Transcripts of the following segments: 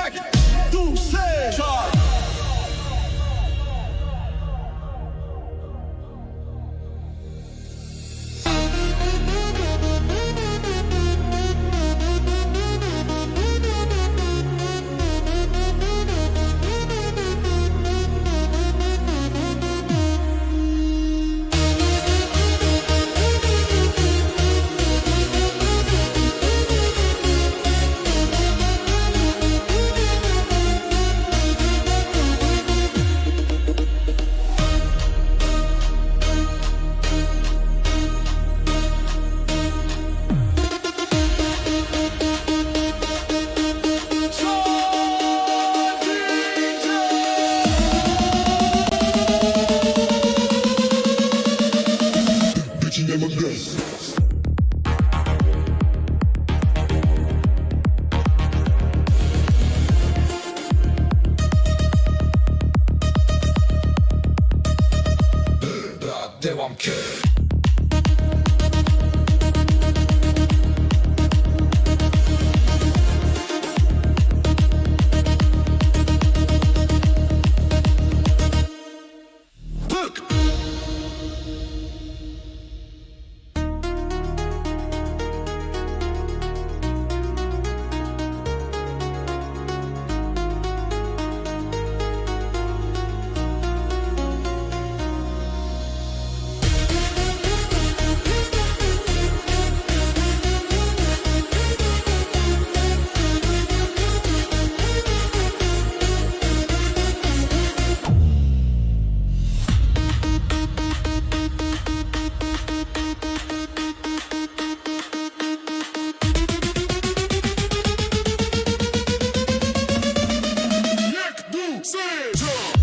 Jak tu se czas. Devam ki. Tık. Jak tu se czas.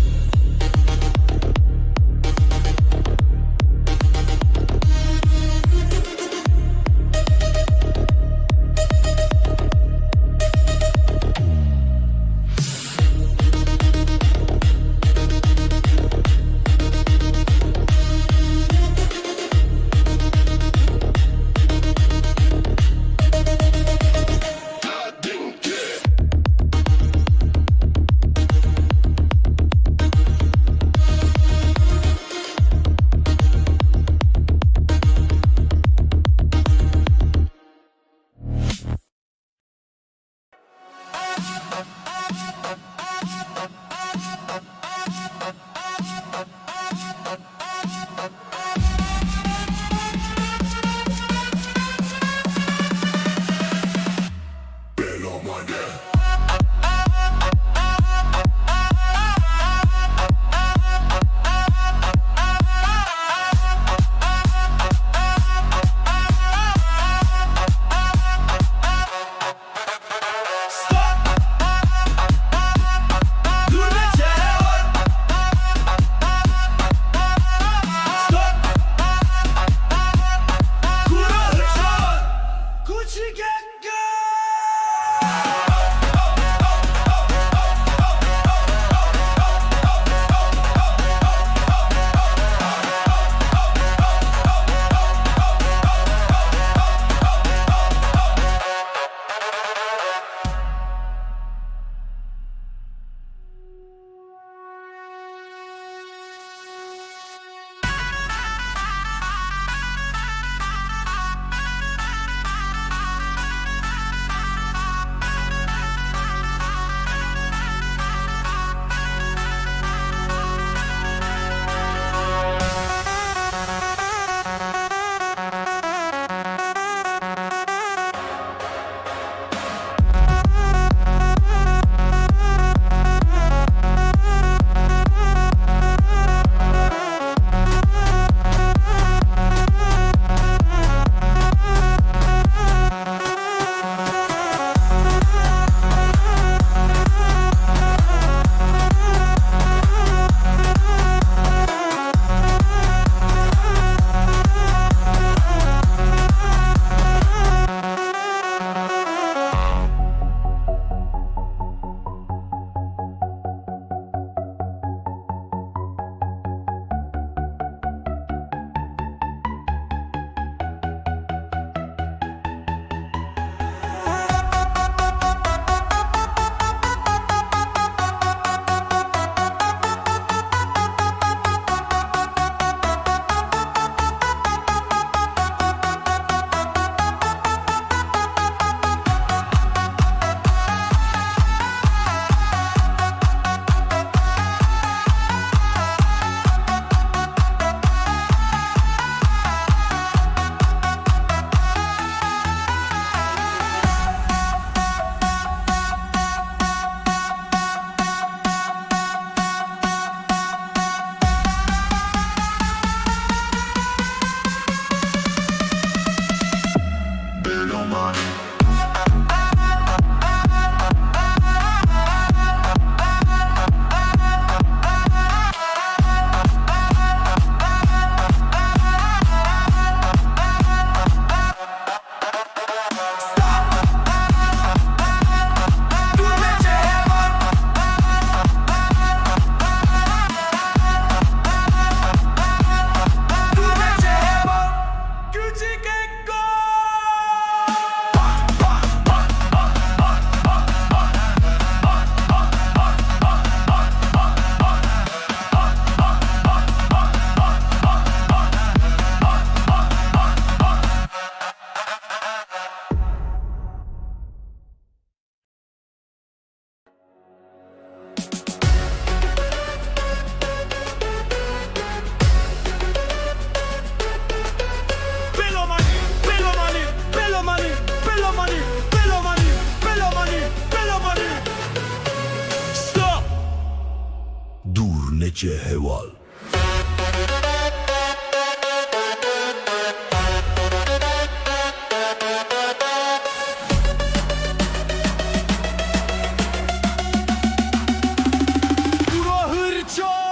gece heval. Bura hırça.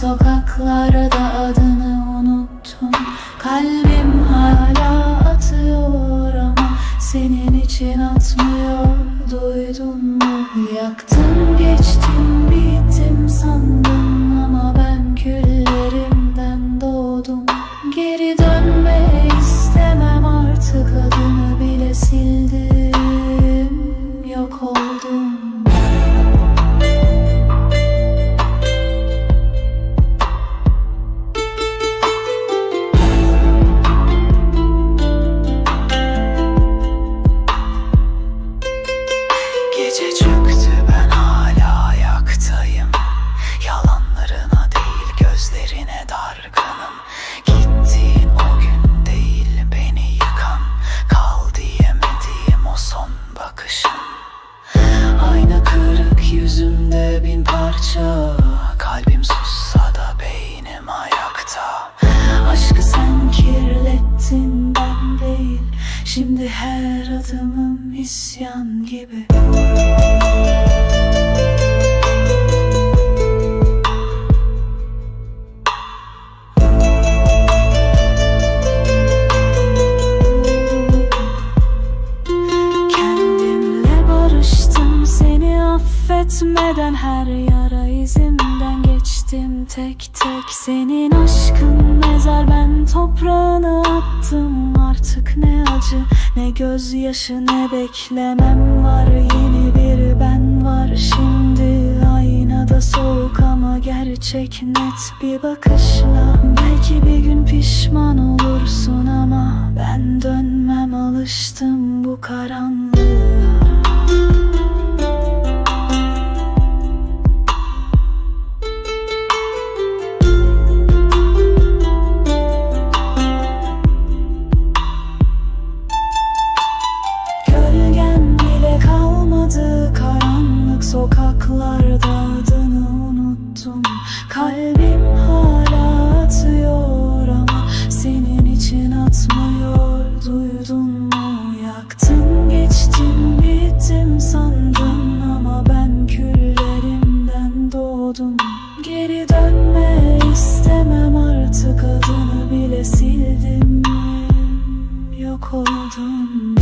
sokaklarda adını unuttum. Kalbim hala atıyor ama senin için atmıyor. Duydun mu? Yaktım geçtim bittim sandın ama ben küllerimden doğdum. Geri dönme istemem artık, adını bile sildim, yok oldum. Gece çöktü, ben hala ayaktayım. Yalanlarına değil gözlerine dargınım. Gittiğin o gün değil beni yıkan, kal diyemediğim o son bakışın. Ayna kırık yüzümde bin parça, kalbim sussa da beynim ayakta. Aşkı sen kirlettin, ben değil. Şimdi her adımım isyan gibi. Kendimle barıştım seni affetmeden, her yara izimden geçtim tek tek. Senin aşkın mezar, ben toprağını attım. Artık ne acı ne gözyaşı ne beklemem var. Yeni bir ben var şimdi, aynada soğuk ama gerçek net bir bakışla. Belki bir gün pişman olursun ama ben dönmem, alıştım bu karanlığa. Karanlık sokaklarda adını unuttum. Kalbim hala atıyor ama senin için atmıyor. Duydun mu? Yaktın geçtin bittim sandın ama ben küllerimden doğdum. Geri dönme istemem artık, adını bile sildim, yok oldum.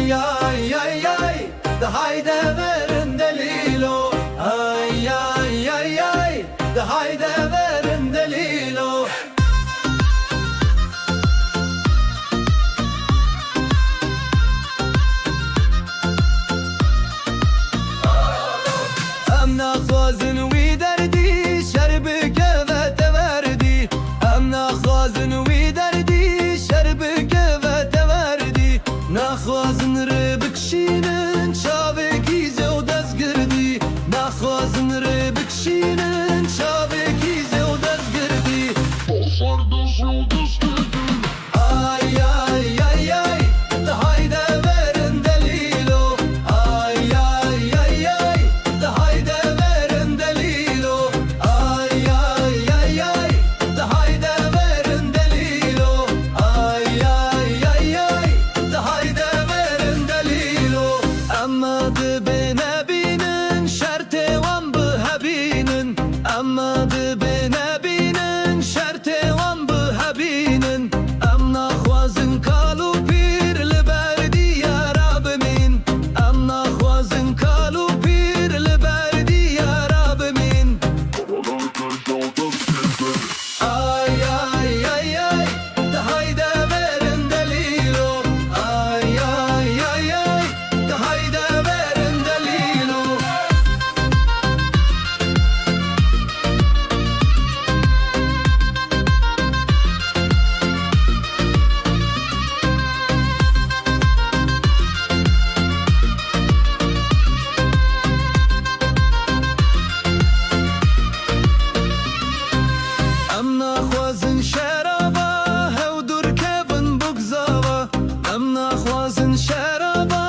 Ay ay ay ay de hayde verin delilo. Ay ay ay ay de hayde verin delilo. Em naxwazin wî derdî şerbike ve te verdî. Em naxwazin wî derdî şerbike ve te verdî. Naxwazin rê bikişînin çavekî zêw dest girdî. Naxwazin rê bikişînin çavekî zêw dest girdî. Ay ay ay ay de hayde verin delilo. Ay ay ay ay de hayde verin delilo. Ay ay ay ay de hayde verin delilo. Ay ay ay ay de hayde verin delilo. Amma de bene binin şerte wan bu habinin. Amma de bene binin şerte wan bu habinin. Em naxwazin kalu pîr li ber diyara bimin. Em naxwazin kalu pîr li ber diyara bimin. Ay ay ay ay de hayde verin delilo. Ay ay ay ay de hayde verin delilo. Em naxwazin şeraba hewdur kevin bugzava. Em naxwazin şeraba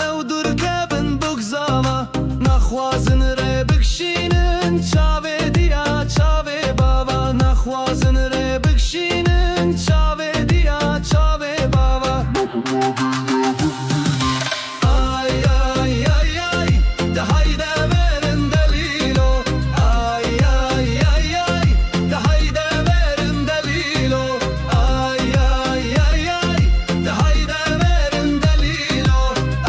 hewdur kevin bugzava. Naxwazin rê bikişînin çavê diya çavê bava. Naxwazin rê bikişînin çavê diya çavê bava. Ay ay ay ay de hayde verin delilo. Ay ay ay ay de hayde verin delilo. Ay ay ay ay de hayde verin delilo.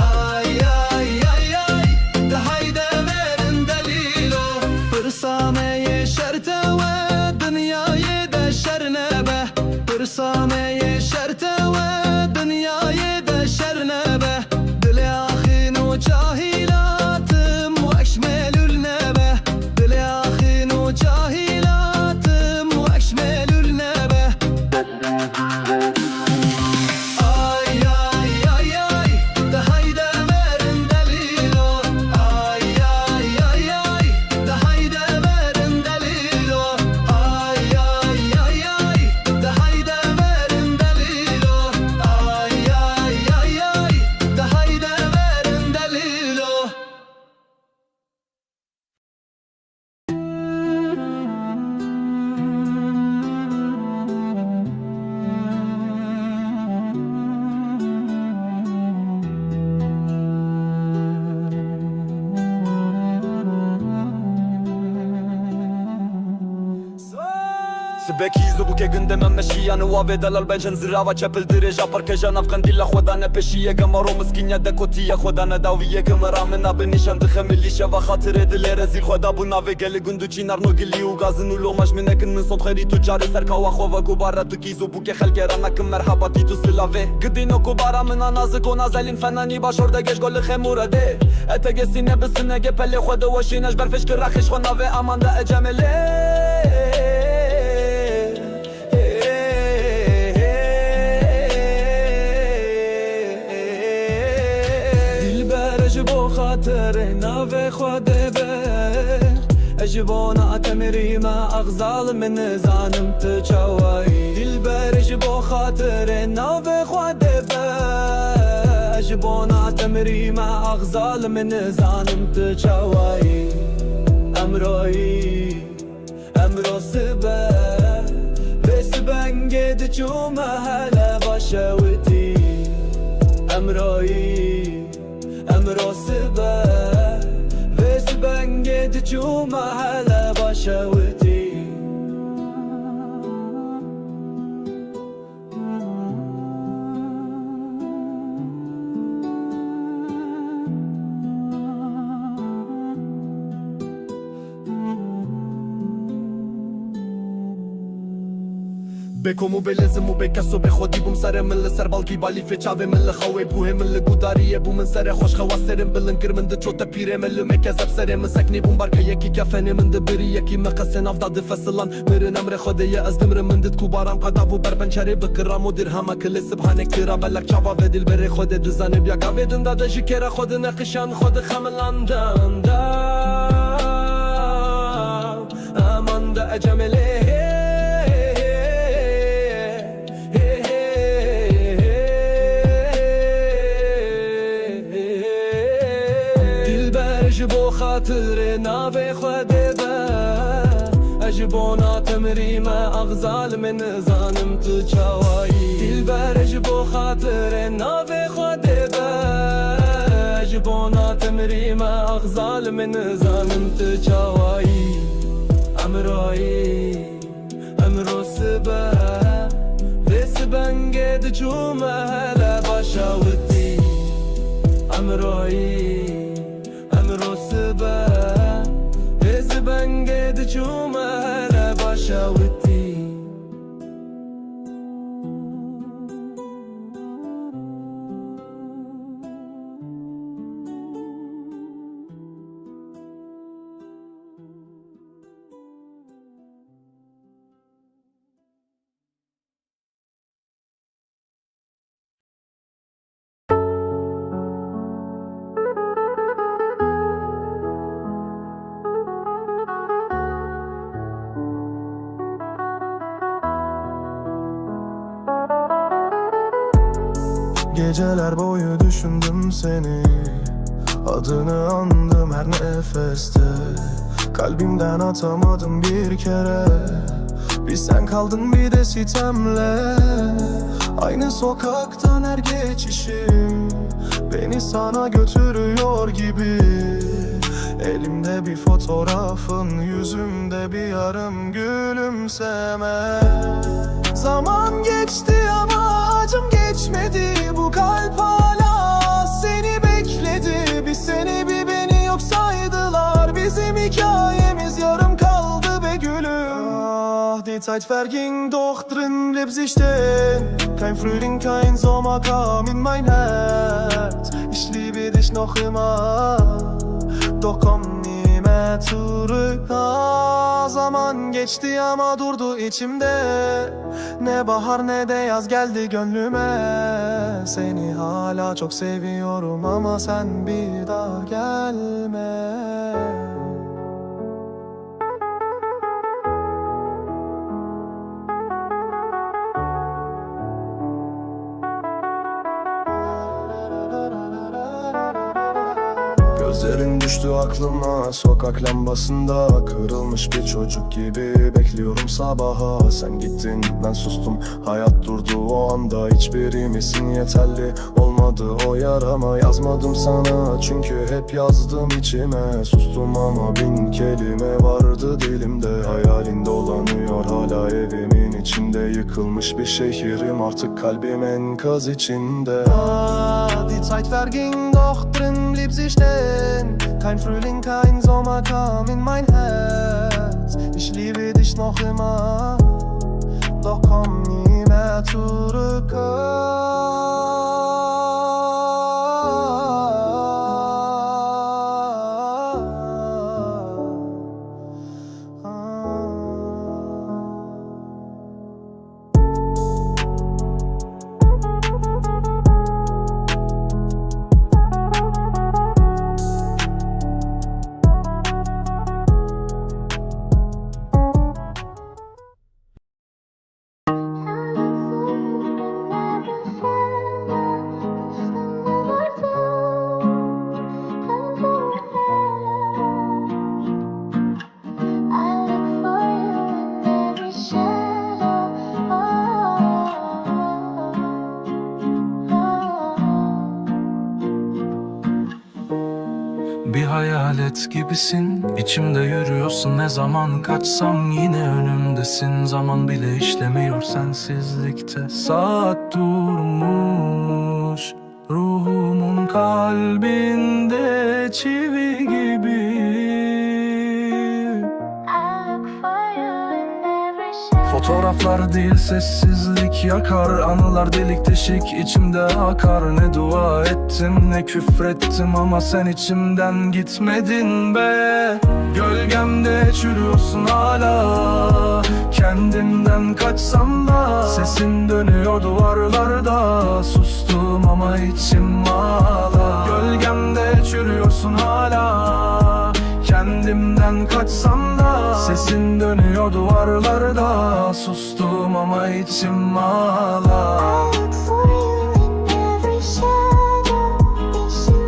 Ay ay ay ay de hayde verin delilo. Pırsameye şerte ve dünyayı de şernebe. Pırsameye şerte ve dünyayı de şernebe. Dile ahin o cahilatım ve eşmelül nebe. Dile ahin o cahilatım ve eşmelül nebe. Ay ay ay ay de hayde verin delilo. Ay ay ay ay de hayde verin delilo. Ay ay ay ay de hayde verin delilo. Ay ay ay ay de hayde verin delilo. سباكي زبوكي قندم ماشي انا وافيدا البنجن زراوة چپل دريجا پرکجا نفقن دیلا خودانه پشیه گمارو مسکینیا دکوتیه خودانه داویه گمرا منا بنیشان دخملیشه و خاطر دل رزیل خدا بو ناوی گل گندو چینار نو گلی و گازن و لوماش منکن من صوت خیری تو جاری سرکاوا خواه کوبارا تو کی زبوکي خلق رانکم مرحبا تی تو سلاوه گدینو کوبارا منا نازک و نازلین فنانی باشور دگش گل خموره ده اتگه سینه بسنه گپل خود وشینش برفش که رخش خو ناوه امان ده اجمله خاطر ناوي خواده به اجبونا تمري ما اغزال من زانم تشاوي دلبر اجبو خاطر ناوي خواده به اجبونا تمري ما اغزال من زانم تشاوي امروي امرو سبه وسبن قد چوم هلا باشوتي امروي امرو سبه وسبن قد چوم هلا باشوتي بکومو بلزمو بکسو به خودی بوم سر مل سر بالکی بالی فچاوه مل خوی بوه مل گوداریه بوم سر خوش خواسرم بلن کرمند چوت پیره مل مکذب سر مسکنی بوم بارکه یکی کفنی مند بری یکی مقصن افداد فصلان مرن امر خدای از دمر مندت کوبارم قدابو بربنچری بکرام و درهم کل سبحانه کرا بلک چاوا و دل بر خود دزانه بیا گاودن داده جکر خود نقشان خود خملاندم aman da ecemele dilber ji bo xatirê navê xwe dêbe ji bo natemrî me axzal min zanim tu çawayî dilber ji bo xatirê navê xwe dêbe ji bo natemrî me axzal min zanim tu çawayî امرایی امرو سبه وسبنگه دجومه هلا باشاوتی امرایی امرو سبه وسبنگه دجومه هلا باشاوتی Geceler boyu düşündüm seni, adını andım her nefeste. Kalbimden atamadım bir kere, bir sen kaldın bir de sitemle. Aynı sokaktan her geçişim beni sana götürüyor gibi. Elimde bir fotoğrafın, yüzümde bir yarım gülümseme. Zaman geçti ama acım geçmedi. Bu kalp hala seni bekledi. Bir seni bir beni yok saydılar. Bizim hikayemiz yarım kaldı be gülüm. Ah, die Zeit verging, doch drin blieb sie stehen. Kein Frühling, kein Sommer kam in mein Herz. Ich liebe dich noch immer, doch komm nie mehr zurück. Ah, zaman geçti ama durdu içimde. Ne bahar ne de yaz geldi gönlüme. Seni hala çok seviyorum ama sen bir daha gelme. Gözlerin düştü aklıma, sokak lambasında kırılmış bir çocuk gibi bekliyorum sabaha. Sen gittin, ben sustum, hayat durdu o anda. Hiçbirimizin yeterli olmadı o yarama. Yazmadım sana çünkü hep yazdım içime. Sustum ama bin kelime vardı dilimde. Hayalin dolanıyor hala evimin içinde. Yıkılmış bir şehrim, artık kalbim enkaz içinde. Ah, die Zeit verging, doch drin blieb sie stehen. Kein Frühling, kein Sommer kam in mein Herz. Ich liebe dich noch immer, doch komm nie mehr zurück. Bir hayalet gibisin, içimde yürüyorsun. Ne zaman kaçsam yine önümdesin. Zaman bile işlemiyor sensizlikte. Saat durmuş, ruhumun kalbinde çivi gibi. Fotoğraflar değil sessizlik yakar, anılar delik deşik içimde akar. Ne dua ettim ne küfrettim ama sen içimden gitmedin be. Gölgemde çürüyorsun hala, kendimden kaçsam da sesin dönüyor duvarlarda. Sustum ama içim ağlar. Gölgemde çürüyorsun hala, kendimden kaçsam da sesin dönüyor duvarlarda. Sustum ama içim ağlar. Look for you in every shadow, in every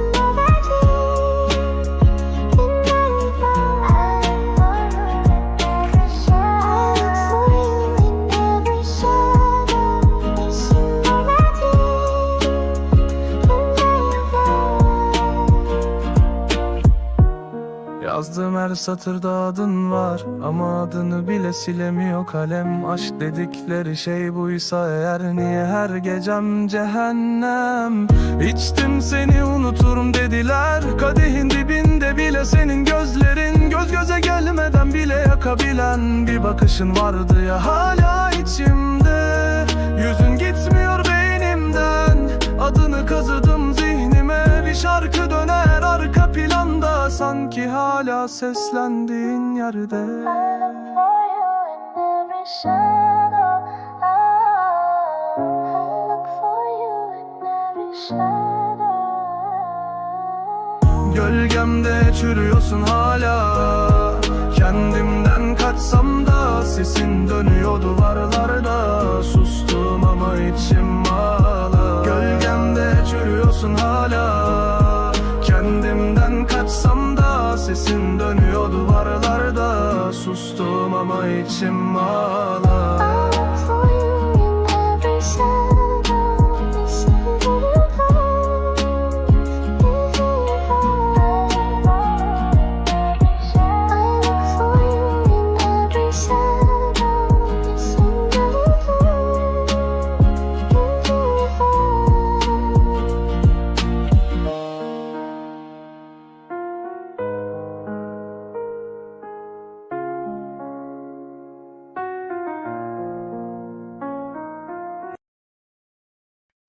Yazdığım her satırda adın var ama adını bile silemiyor kalem. Aşk dedikleri şey buysa eğer, niye her gecem cehennem? İçtim seni unuturum dediler, kadehin dibinde bile senin gözlerin. Göz göze gelmeden bile yakabilen bir bakışın vardı ya hala içimde. Yüzün gitmiyor beynimden, adını kazıdım zihnime. Bir şarkı döner arka planda, sanki hala seslendiğin yerde. Gölgemde çürüyorsun hala, kendimden kaçsam da sesin dönüyor duvarlarda. Sustum ama içim ağlar. Gölgemde çürüyorsun hala, kendimden kaçsam da sesin dönüyor duvarlarda. Sustum ama içim ağlar.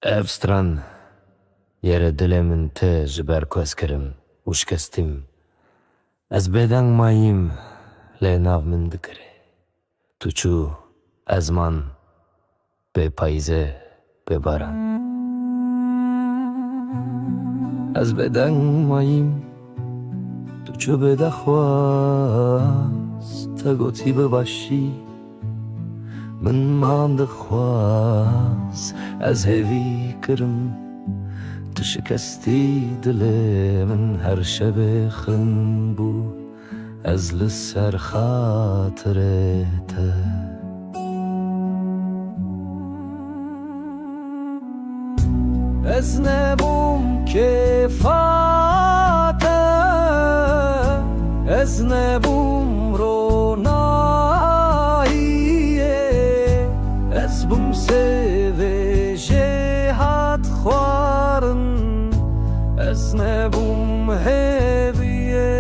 Ev stran yere dilemin te jiber keskirim uş kestim. Ez beden mayim le nav min dikire. Tu ezman be payze be baran. Ez beden mayim tu be dakhwas ta goti be bashi. من ماند خواز از هوی کرم تو شکستی دل من هر شب خن بو از لسر خاطرت از نبوم کفاته از نبوم bum seve jehat khwarn es ne bum heviyete.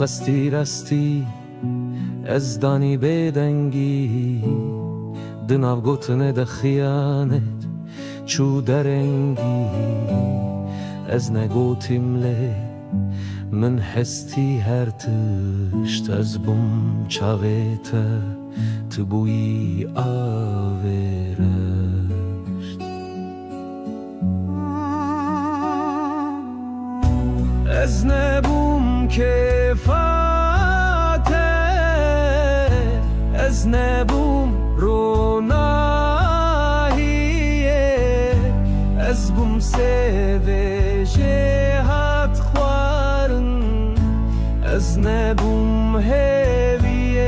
خستی رستی از دانی بدنگی دناو گوتنه ده خیانت چو درنگی از نگوتیم لی من حستی هر تشت از بوم چاویتا تبوی آویرشت. از نبوم کفاته از نبوم روناهیه از بوم سوه جهت خوارن از نبوم هویته.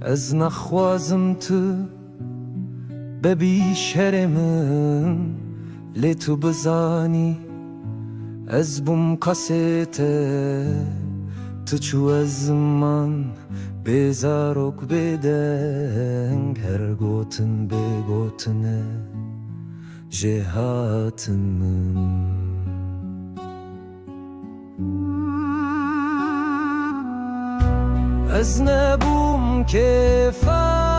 Ez naxwazim tu bebî şerê min lê tu bizanî ez bûm kasê te tu çû ez man bê zarok bê deng her gotin bê gotine jê hatin min Ez nebûm kêfate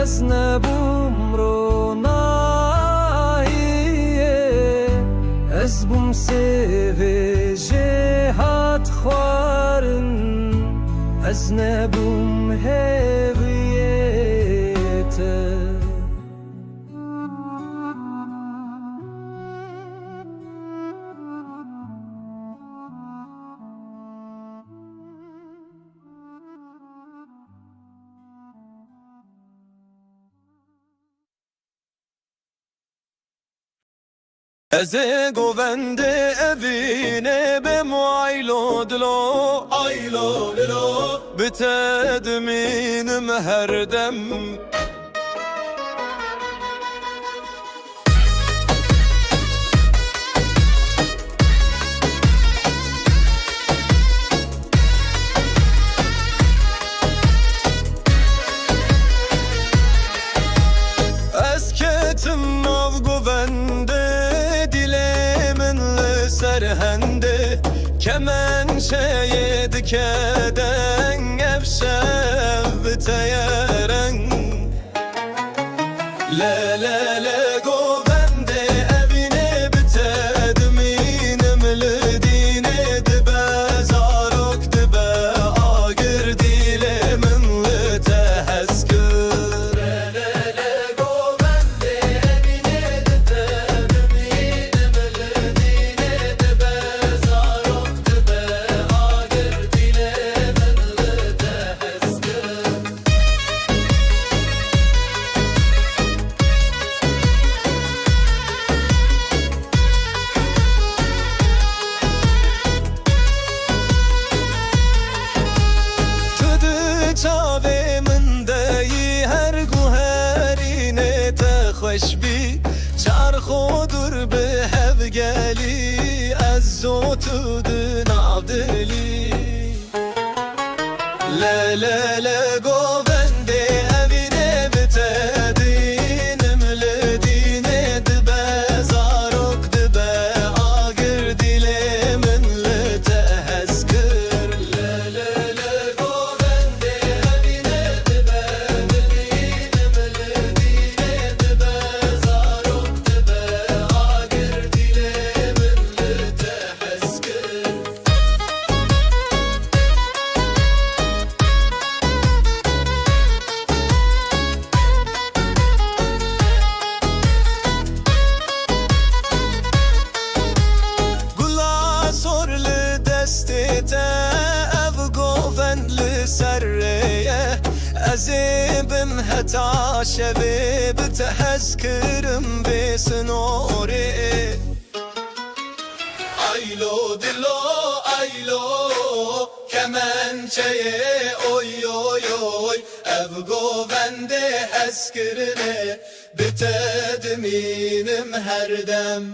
Ez nebûm ronahiyê Ez bûm sêvê jê hat xwarin Ez nebûm hêviyê te Ez ê govendê evînê bêm aylo dilo bi te dimînim her dem Ez ketim nav govendê serhende kemençeye dikeden evşev biteyeren le govende evine bitediminim lidine dibe zarok dibe agir dilemin lite heskır le govende evine bitediminim lidine dibe zarok dibe agir dilemin lite heskır Tudu çavê min deyî her guherînê te xweş bî çarxo dur bi hev gelî ez û tu di nav dilî le govendê evînê bi te dînim li dînê dibe zarok dibe agir dilê min li te hezkir le govendê evînê dibe dînim li dînê dibe zarok dibe agir dilê min li te hezkir Gula sor li destê te ev govend li serreye Ez ê bim heta şevê bi te hez kirim bê sinorê Aylo dilo aylo kemençeye oy ev govendê hez kirine bi te dimînim her dem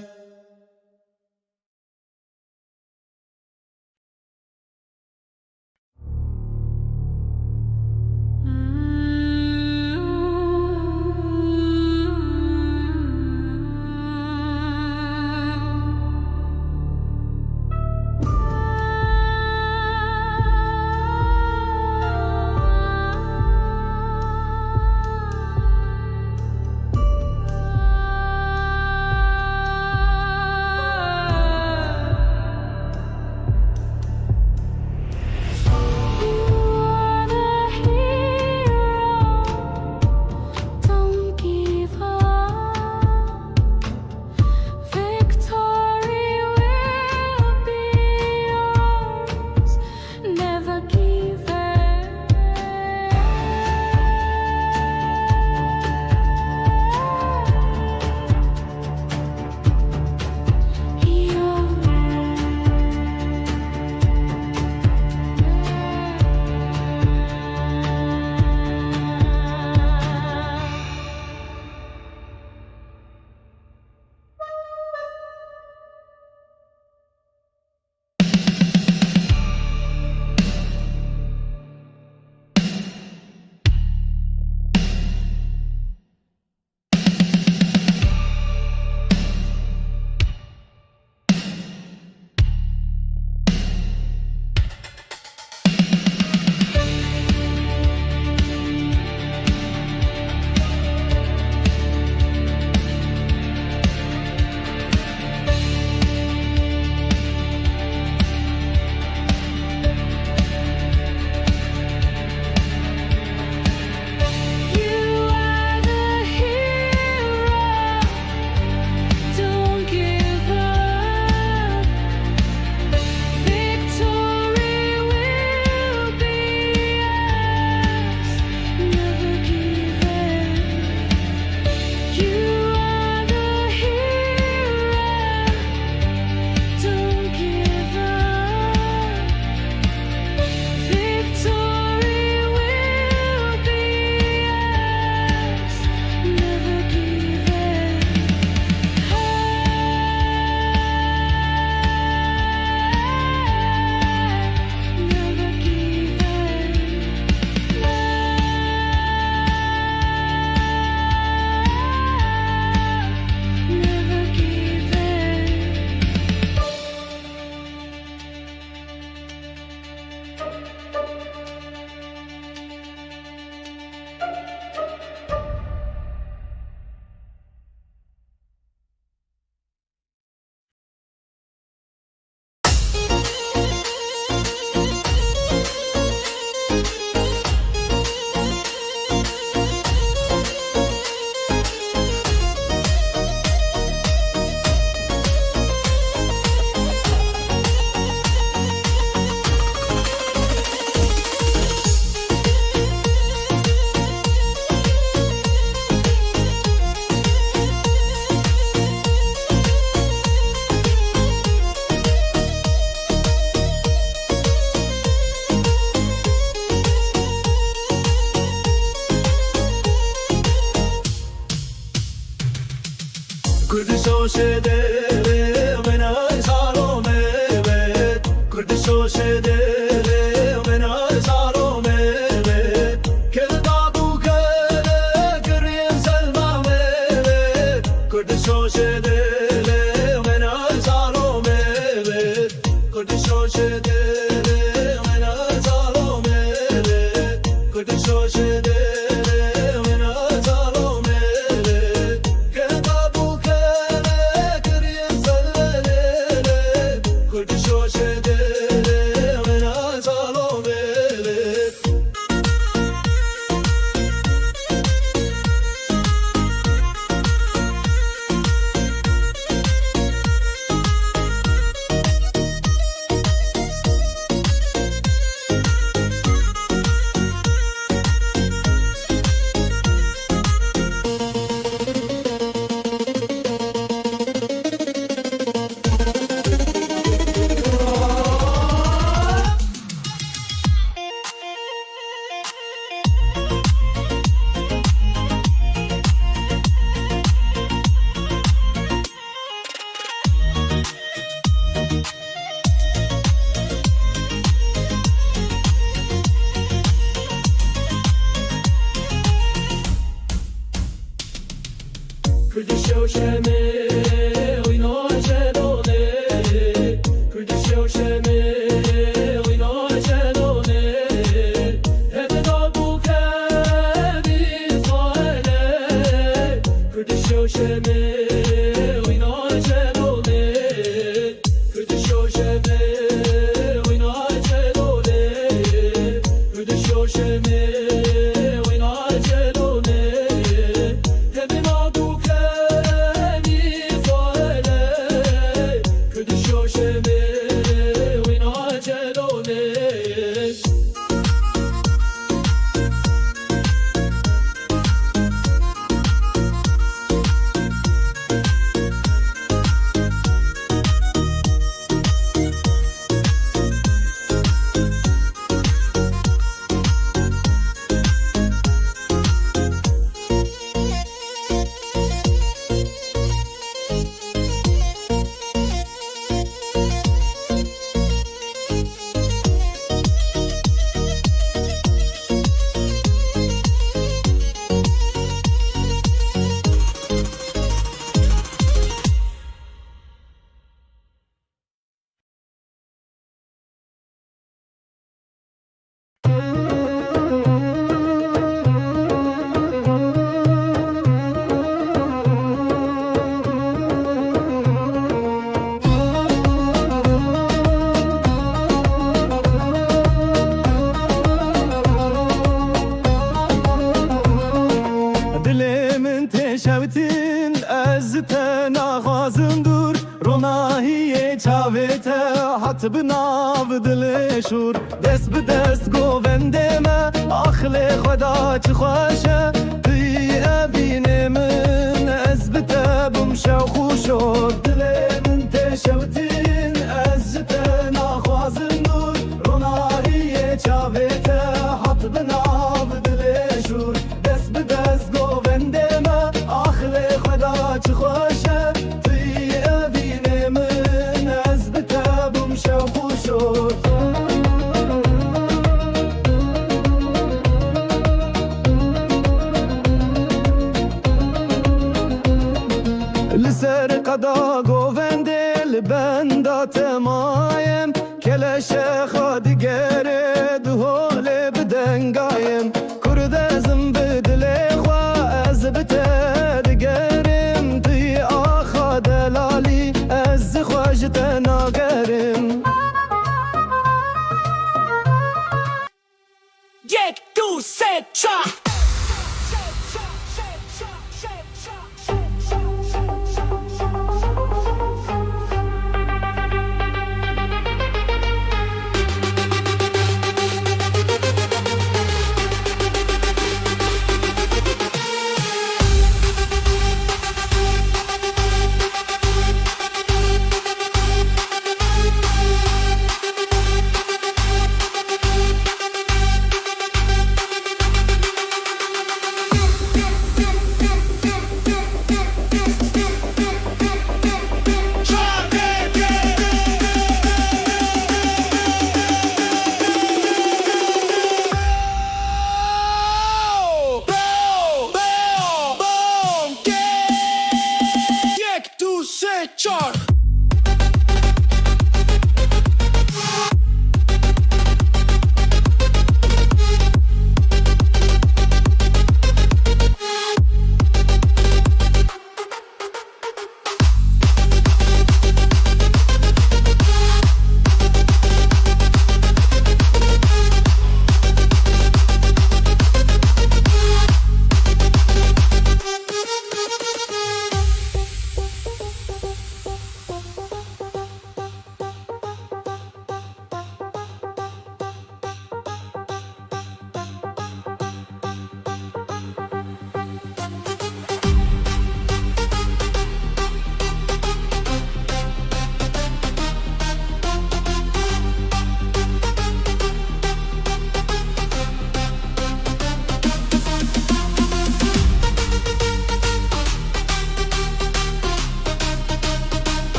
شده من هزارم بید کردشو شده من هزارم بید کرده بو که کریم سلمم بید کردشو شده من هزارم بید کردشو شده من هزارم بید کردشو شده Kurdisho sheme oyno jedone Kurdisho sheme oyno jedone Hebe do buke bi fale Kurdisho sheme oyno jedone Kurdisho sheme oyno jedone Kurdisho sheme oyno jedone Hebe do شوتین از تناغازم دور روناهی چاوته حت بناو دل شور دست به دست گوونده ما آخل خدا چه خوشه توی ابین من از بتبم شو خوشو دل من تشوتین از تناغازم دور روناهی چاوته حت بناو دل شور دست به دست گوونده خدا چه خوشه توی ابین من از بتبم شو خوشو لسر قدا گوونده لبندا تمایم کلش خود گره دهول بدنگایم کرد ازم بدل خواه از بتد گرم توی آخا دلالی از خواجت ناگرم یک دو سه چهار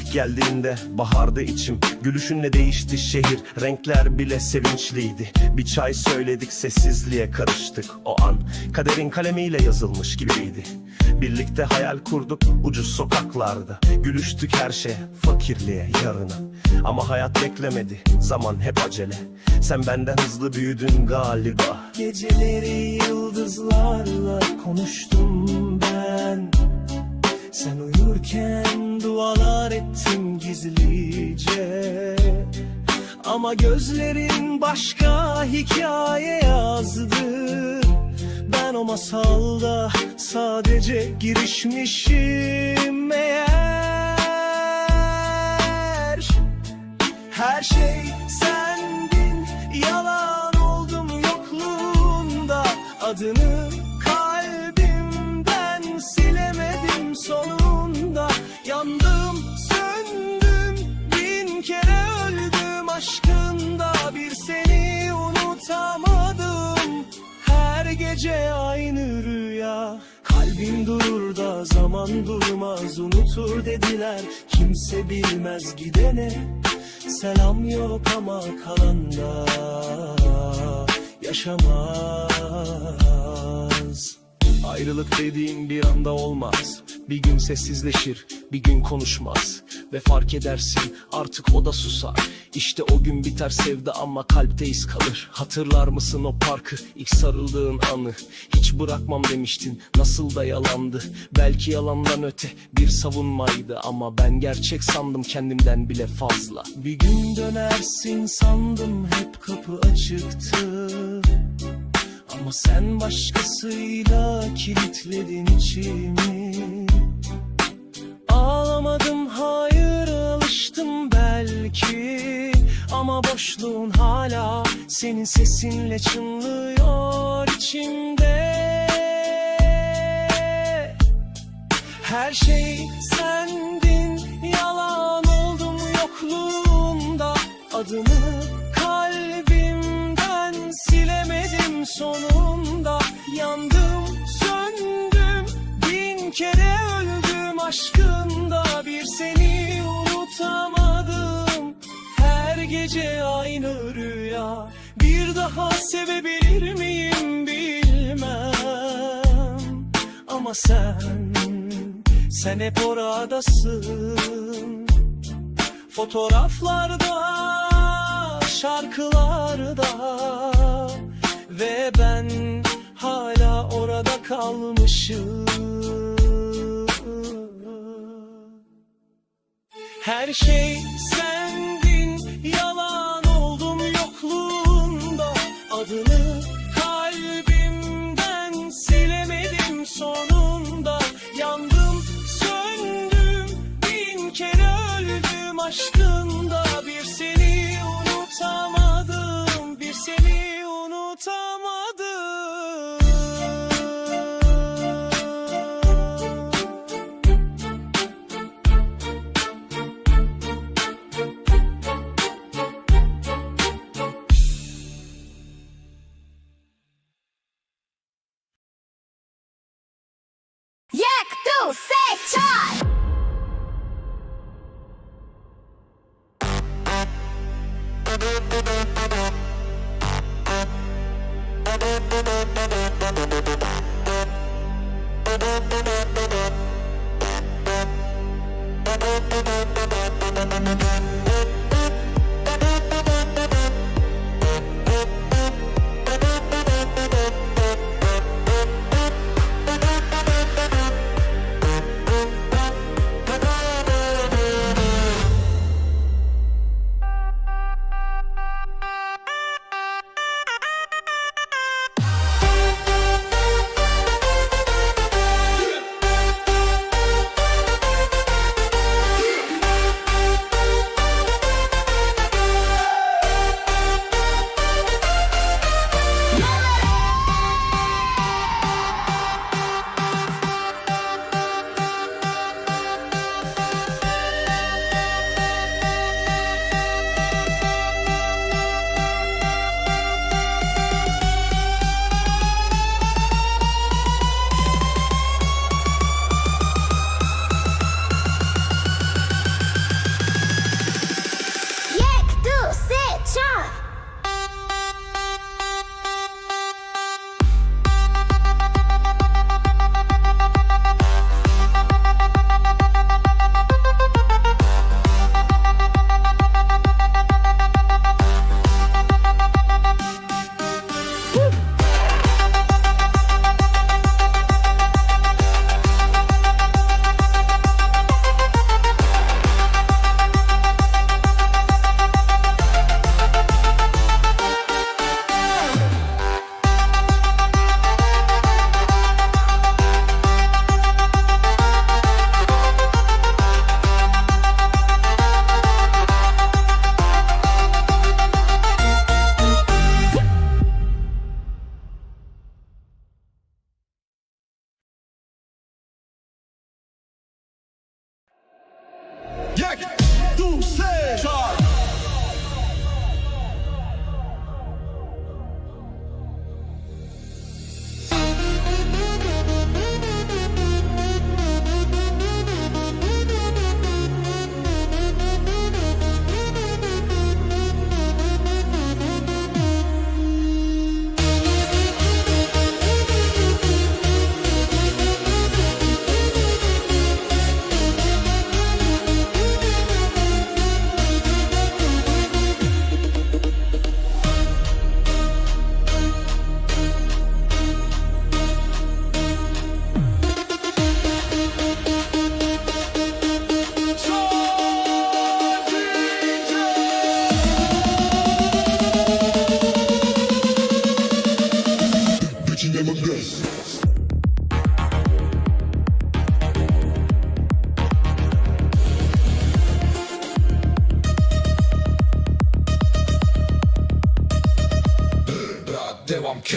İlk geldiğinde bahardı içim, gülüşünle değişti şehir, renkler bile sevinçliydi. Bir çay söyledik, sessizliğe karıştık. O an kaderin kalemiyle yazılmış gibiydi. Birlikte hayal kurduk ucuz sokaklarda, gülüştük her şeye, fakirliğe, yarına. Ama hayat beklemedi, zaman hep acele. Sen benden hızlı büyüdün galiba. Geceleri yıldızlarla konuştum ben. Sen uyurken dualar ettim gizlice. Ama gözlerin başka hikaye yazdı. Ben o masalda sadece girişmişim meğer. Her şey sendin, yalan oldum yokluğunda. Adını kalbimden silemedim sonunda. Yandım, söndüm, bin kere öldüm aşkında. Bir seni unutamadım, her gece aynı rüya. Kalbim durur da zaman durmaz, unutur dediler. Kimse bilmez gidene, selam yok ama kalanda yaşamaz. Ayrılık dediğin bir anda olmaz. Bir gün sessizleşir, bir gün konuşmaz. Ve fark edersin artık o da susar. İşte o gün biter sevda ama kalpte iz kalır. Hatırlar mısın o parkı, ilk sarıldığın anı? Hiç bırakmam demiştin, nasıl da yalandı. Belki yalandan öte bir savunmaydı, ama ben gerçek sandım kendimden bile fazla. Bir gün dönersin sandım, hep kapı açıktı. Ama sen başkasıyla kilitledin içimi. Ağlamadım hayır, alıştım belki. Ama boşluğun hala senin sesinle çınlıyor içimde. Her şey sendin, yalan oldum yokluğunda. Adını kalbimden silemedim sonunda. Yandım, söndüm, bin kere öldüm aşkında. Bir seni unutamadım, her gece aynı rüya. Bir daha sevebilir miyim bilmem. Ama sen hep oradasın. Fotoğraflarda, şarkılarda. Ve ben hala orada kalmışım. Her şey sendin, yalan oldum yokluğunda. Adını kalbimden silemedim sonunda. Yandım, söndüm, bin kere öldüm aşkında. Bir seni unutamadım, bir seni unutamadım. Jak tu se czaj! Devam ki.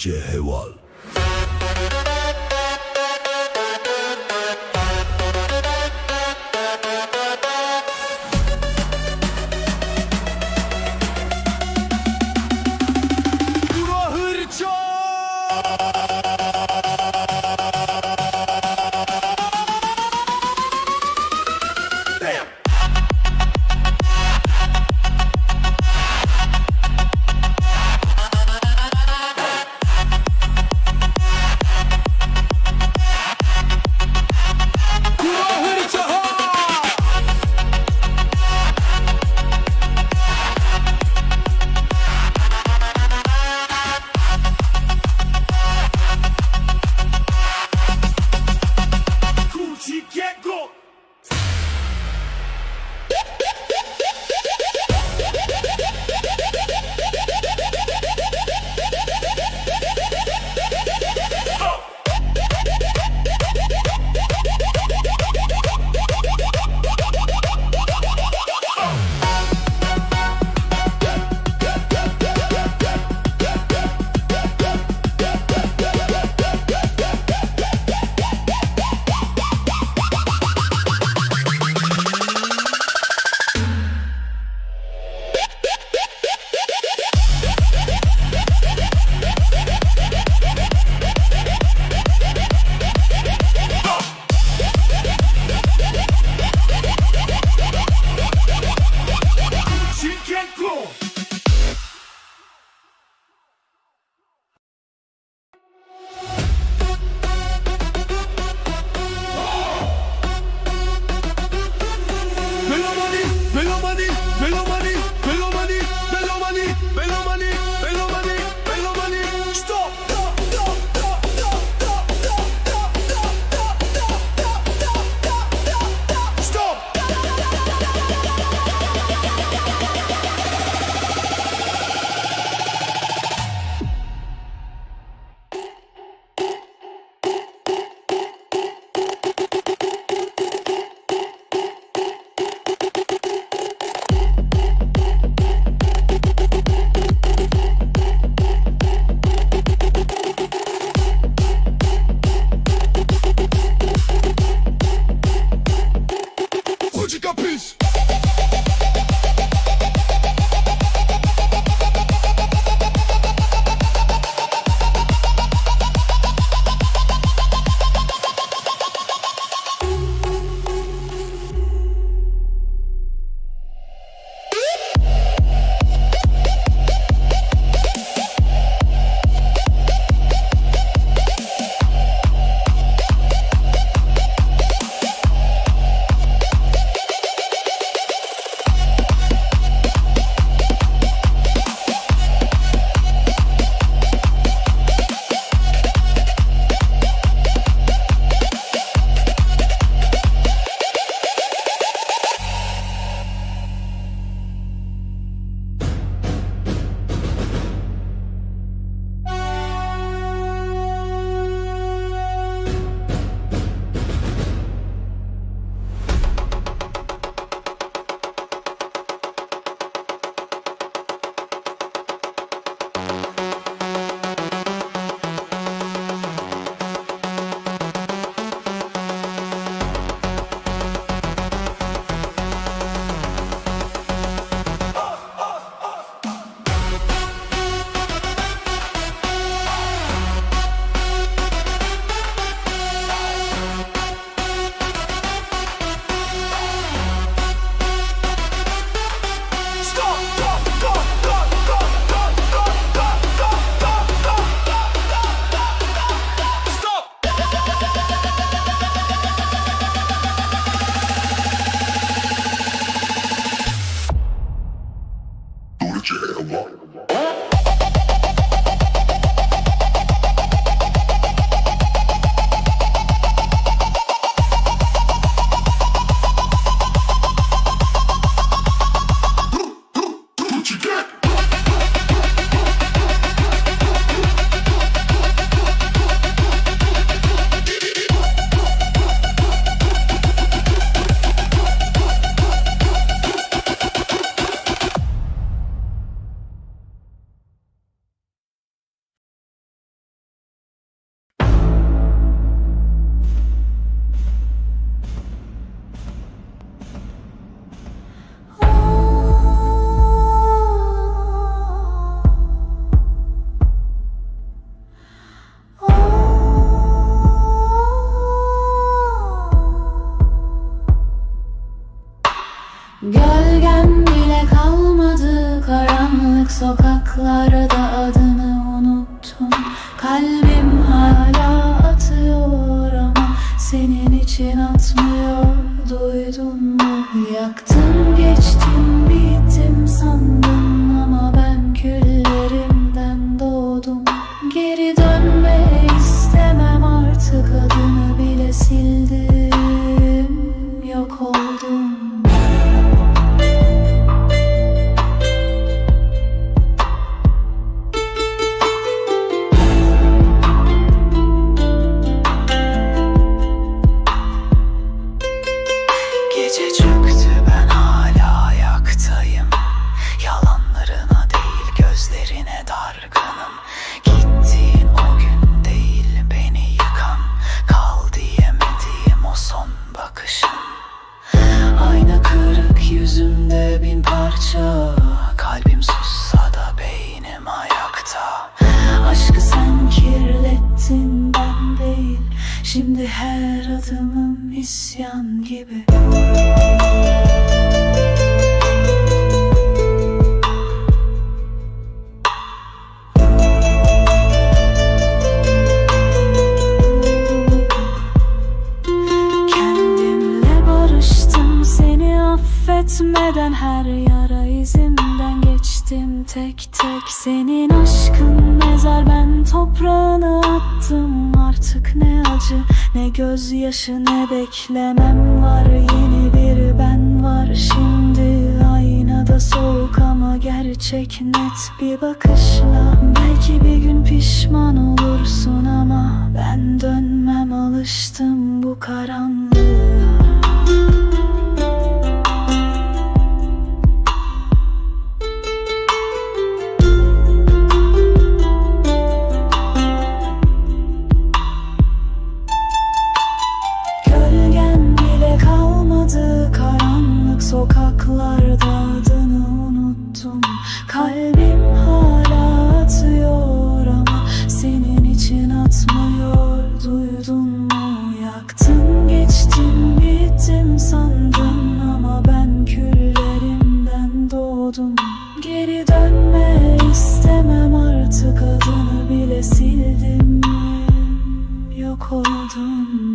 DJ Heval. Karanlık sokaklarda adını unuttum. Kalbim hala atıyor ama senin için atmıyor. Duydun mu? Yaktın geçtin bittim sandım ama ben küllerimden doğdum. Geri dönme istemem artık, adını bile sildim. Yok oldum. Gece çöktü, ben hala ayaktayım. Yalanlarına değil gözlerine dargınım. Gittiğin o gün değil beni yıkan, kal diyemediğim o son bakışın. Ayna kırık yüzümde bin parça, kalbim sussa da beynim ayakta. Aşkı sen kirlettin, ben değil. Şimdi her adımım isyan gibi. Kendimle barıştım, seni affetmeden her yara izimden geçtim tek tek. Senin aşkın mezar, ben toprağını attım. Artık ne acı ne gözyaşı ne beklemem var. Yeni bir ben var şimdi, aynada soğuk ama gerçek net bir bakışla. Belki bir gün pişman olursun ama ben dönmem, alıştım bu karanlığa. Gölgen bile kalmadı karanlık sokaklarda, adını unuttum. Kalbim hala atıyor ama senin için atmıyor. Duydun mu? Yaktın geçtin bittim sandın ama ben küllerimden doğdum. Geri dönme istemem artık, adını bile sildim. Yok oldum.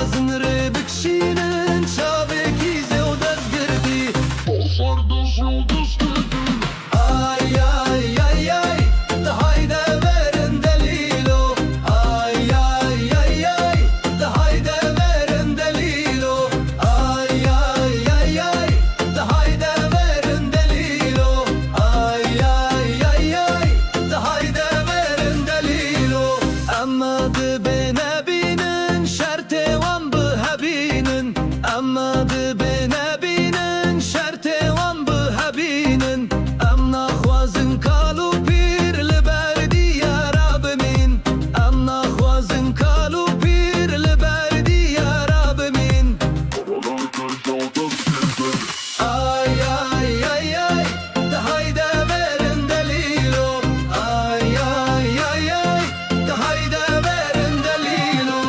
نخوازن ری بکشینن چاوکی زیو دست گردی آی آی آی آی ده hayde verin delilo ay ay ay ay de hayde verin delilo ay ay ay ay de hayde verin delilo ay ay ay ay de hayde verin delilo amma de bene binin şerte wan bu habinin amma de bene binin şerte wan bu habinin amna khwazin kalu pir liberdi ya rabmin amna khwazin kalu pir liberdi ya rabmin ay ay ay ay de hayde verin delilo ay ay ay ay de hayde verin delilo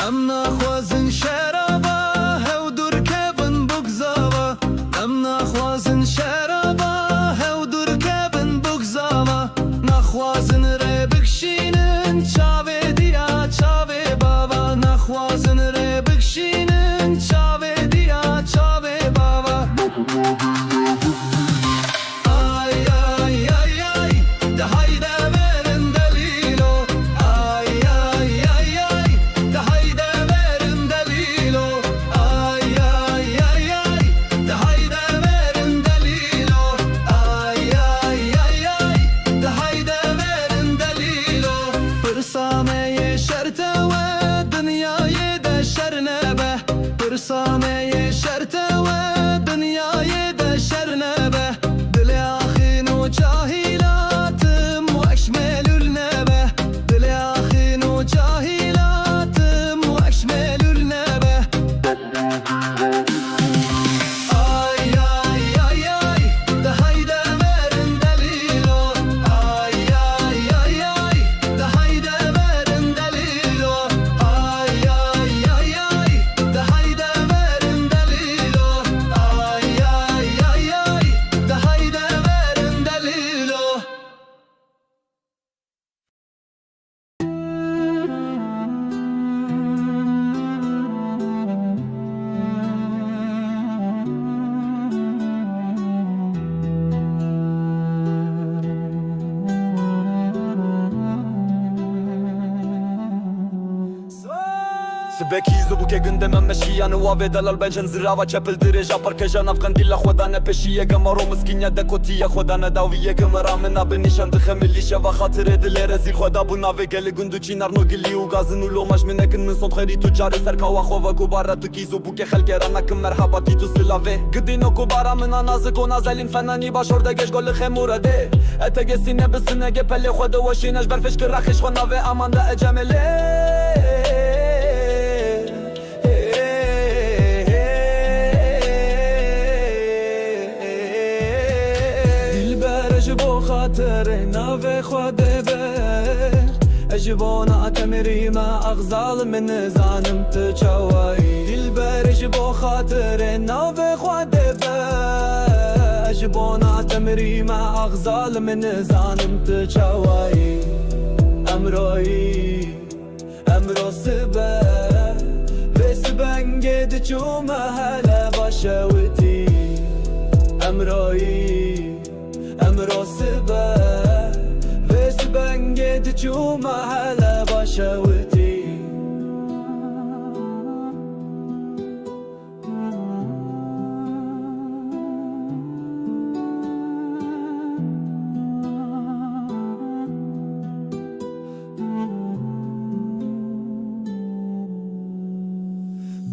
امنا خوازن شرابا هودور کبن بگزاوا امنا خوازن شرابا هودور کبن بگزاوا نخوازن ری بکشینن چاوه دیا چاوه بابا نخوازن ری بکشینن چاوه دیا چاوه بابا ay ay ay ay de hayde verin delilo ay ay ay ay de hayde verin delilo ay ay ay ay de hayde verin delilo ay ay ay ay de hayde verin delilo fırsameye şerte ve dünyayı da şernebe fırsameye şerte ve dünyayı da şernebe dili ahin o cahilatım ve eşmelül nebe dili ahin o cahilatım ve eşmelül nebe ay ay ay ay de hayde verin delilo ay ay ay ay de hayde verin delilo ay ay ay ay de hayde verin delilo ay ay ay ay de hayde verin delilo سبك يزو بوكي گنده من مشيان وافي دلال بنجن زراوة چپل دره جاپر کجان افغان دیل خودانه پشیه گمارو مسکینه دکوتیه خودانه داویه گمرامنا بنشان دخملیشه و خاطر دل رزیل خدا بو ناوی گل گندو چینار نو گلی و گازن و لوماش منکن من صوت خیری تو جاره سرکا و خواه گوباره تو کیزو بوکي خلک رانکم مرحبا تی تو سلاوه گدینو گوباره منا نازک و نازلین فنانی باشورده گش گل خموره ده اتگه سینه بسنه گپل خود وشینش برفش که رخش خو ناوه امان ده اجمله اجبو خاطر ناوه خواده بر اجبو نعتمری ما اغزال من زانم تچوایی دلبر اجبو خاطر ناوه خواده بر اجبو نعتمری ما اغزال من زانم تچوایی امروی امرو سبه و سبن گد چو محله باشوتی امروی امرو سبه و سبن گد چو محله باشوتی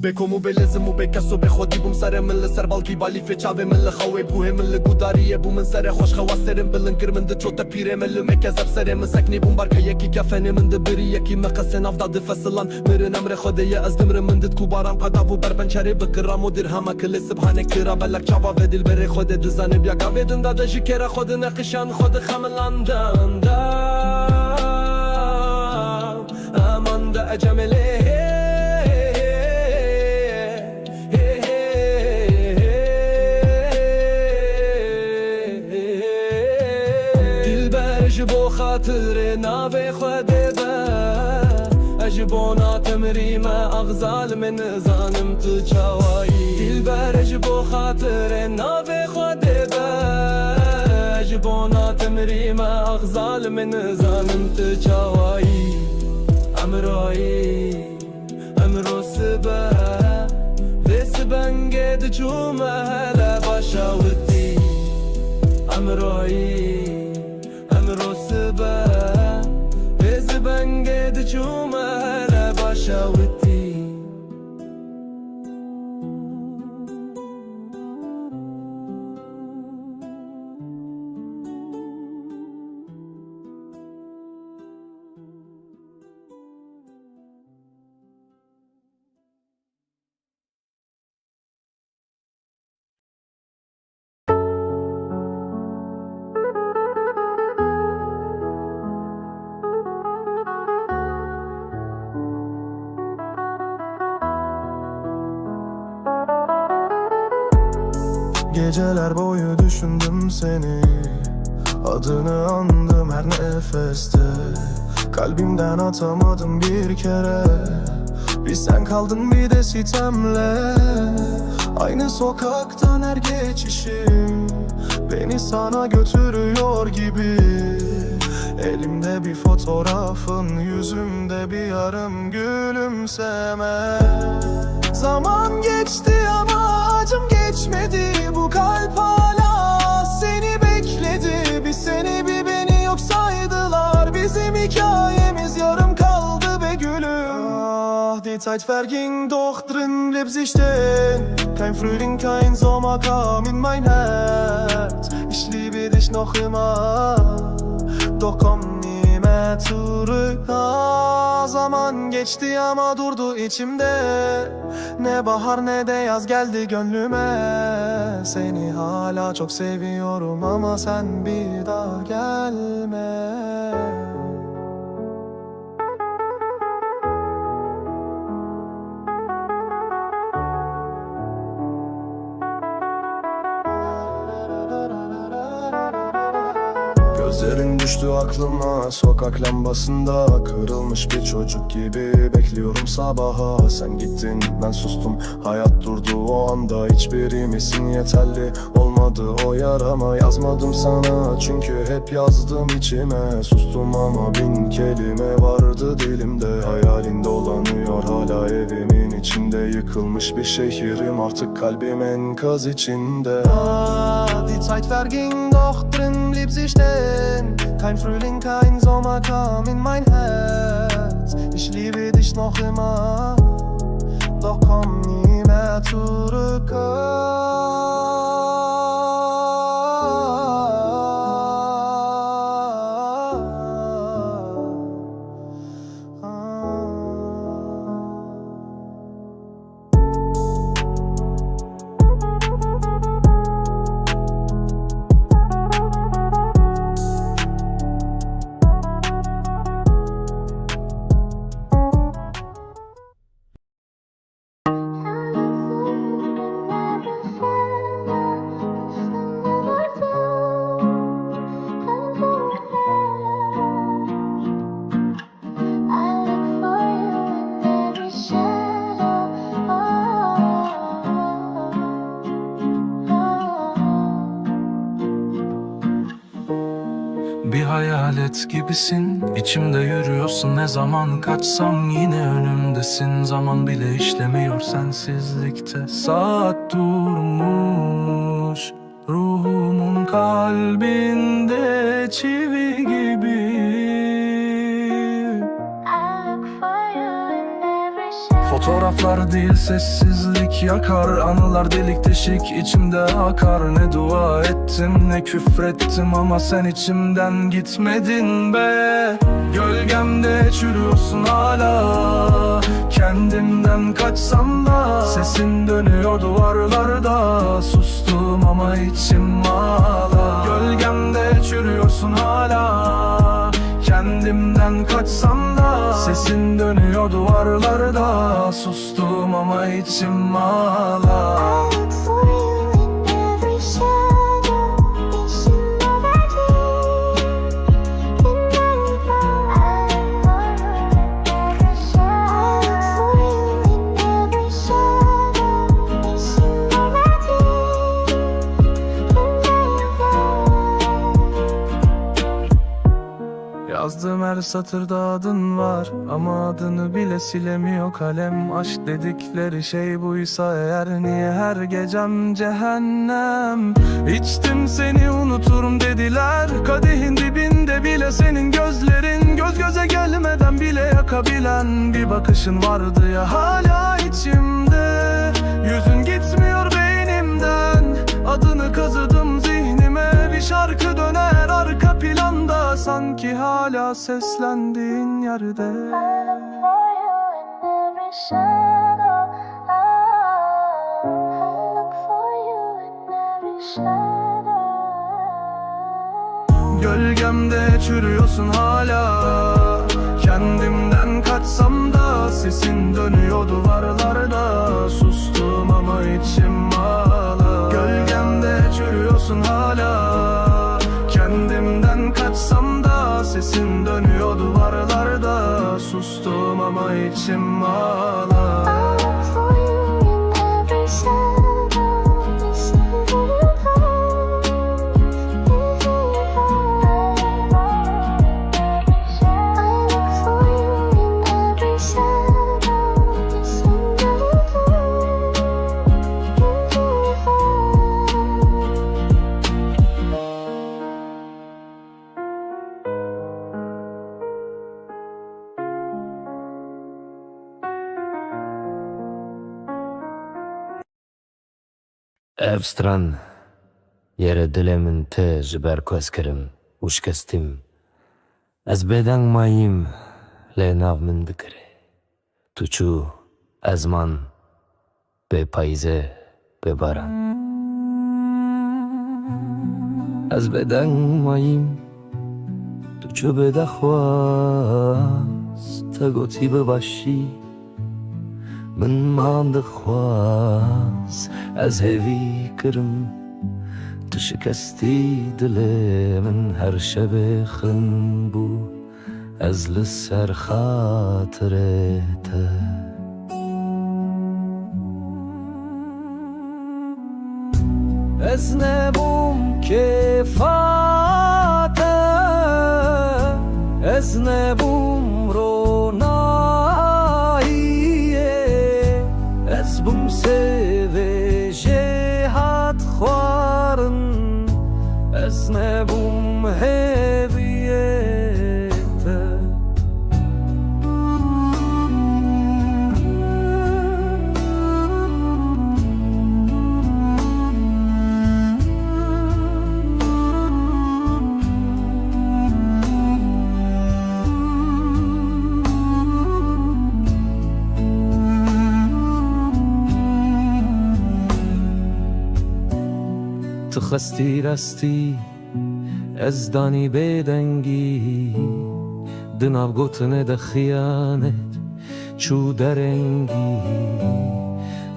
بکومو بلزمو بکسو به خودی بوم سر من لسر بالکی بالی فچاوه من لخوه بوه من لگوداریه بو من سر خوش خواسرم بلن کرمن ده چوتا پیره من لمکزب سر من سکنی بوم بارکه یکی کفنه من ده بری یکی مقصن افدا ده فصلان مرن امر خوده یه از دمر من ده کوبارم قدابو بربن چره بکرام و درهما کل سبحانه کرا بلک چاوا و دل بره خوده دزانه بیا گاوه دنده ده جکره خود نقشان خود خملاندن أجمله دلبر جبو خاطر ناوی خود اجبونا تمریم اغزال من زانم تو چاوایی دلبر جبو خاطر ناوی خود اجبونا تمریم اغزال من زانم تو چاوایی امروی امرو سبه و سبنگه جومه هلا باشاوتی امروی امرو سبه و سبنگه جومه هلا باشاوتی Geceler boyu düşündüm seni, adını andım her nefeste. Kalbimden atamadım bir kere, bir sen kaldın bir de sitemle. Aynı sokaktan her geçişim beni sana götürüyor gibi. Elimde bir fotoğrafın, yüzümde bir yarım gülümseme. Zaman geçti ama acım geçmedi. Bu kalp hala seni bekledi. Bir seni bir beni yok saydılar. Bizim hikayemiz yarım kaldı be gülüm. Ah, die Zeit verging, doch drin blieb sie stehen. Kein Frühling, kein Sommer kam in mein Herz. Ich liebe dich noch immer, doch komm nie mehr zurück. Ah, zaman geçti ama durdu içimde. Ne bahar ne de yaz geldi gönlüme. Seni hala çok seviyorum ama sen bir daha gelme. Gözlerin düştü aklıma, sokak lambasında kırılmış bir çocuk gibi bekliyorum sabaha. Sen gittin, ben sustum, hayat durdu o anda. Hiçbirimizin yeterli olmadı o yarama. Yazmadım sana çünkü hep yazdım içime. Sustum ama bin kelime vardı dilimde. Hayalin dolanıyor hala evimin içinde. Yıkılmış bir şehrim, artık kalbim enkaz içinde. Ah, die Zeit verging, doch drin blieb sie stehen. Kein Frühling, kein Sommer kam in mein Herz. Ich liebe dich noch immer, doch komm nie mehr zurück. Bir hayalet gibisin, içimde yürüyorsun. Ne zaman kaçsam yine önümdesin. Zaman bile işlemiyor sensizlikte. Saat durmuş, ruhumun kalbinde çivi gibi. Fotoğraflar değil sessizlik yakar. Anılar delik deşik içimde akar. Ne dua ettim ne küfrettim ama sen içimden gitmedin be. Gölgemde çürüyorsun hala. Kendimden kaçsam da sesin dönüyor duvarlarda. Sustum ama içim ağlar. Gölgemde çürüyorsun hala. Kendimden kaçsam da sesin dönüyor duvarlarda. Sustum ama içim ağlar. I look for you in every shadow, each and every dream, in every thought. I look for you in every shadow, each and every dream, in every thought. Yazdığım her satırda adın var ama adını bile silemiyor kalem. Aşk dedikleri şey buysa eğer, niye her gecem cehennem? İçtim seni unuturum dediler, kadehin dibinde bile senin gözlerin. Göz göze gelmeden bile yakabilen bir bakışın vardı ya hala içimde. Yüzün gitmiyor beynimden, adını kazıdım zihnime. Bir şarkı döner arka planda, sanki hala seslendiğin yerde. I look for you in every shadow. I look for you in every shadow. Gölgemde çürüyorsun hala. Kendimden kaçsam da sesin dönüyor duvarlarda. Sustum ama içim ağlar. Gölgemde çürüyorsun hala. Kendimden kaçsam da sesin dönüyor duvarlarda. Sustum ama içim ağlar. I look for you in every shadow, each and every thought, I look for you in every shadow, each and every thought. Evstran yere dilemin te jiber keskirim uş kestim. Ez beden mayim le nav min dikire. Tuçu ezman be payze be baran. Ez beden mayim tuçu be daxwas te goti be başi. من ماند خواست از هوی کرم تو شکستی دل من هر شب خن بو از لسر خاطرت Ez nebum kefate, ez nebum ronaiye, ez bum seveje hat khwarn, ez nebum heviyete. تو خستی رستی از دانی بدنگی دناو گوتنه ده خیانت چو درنگی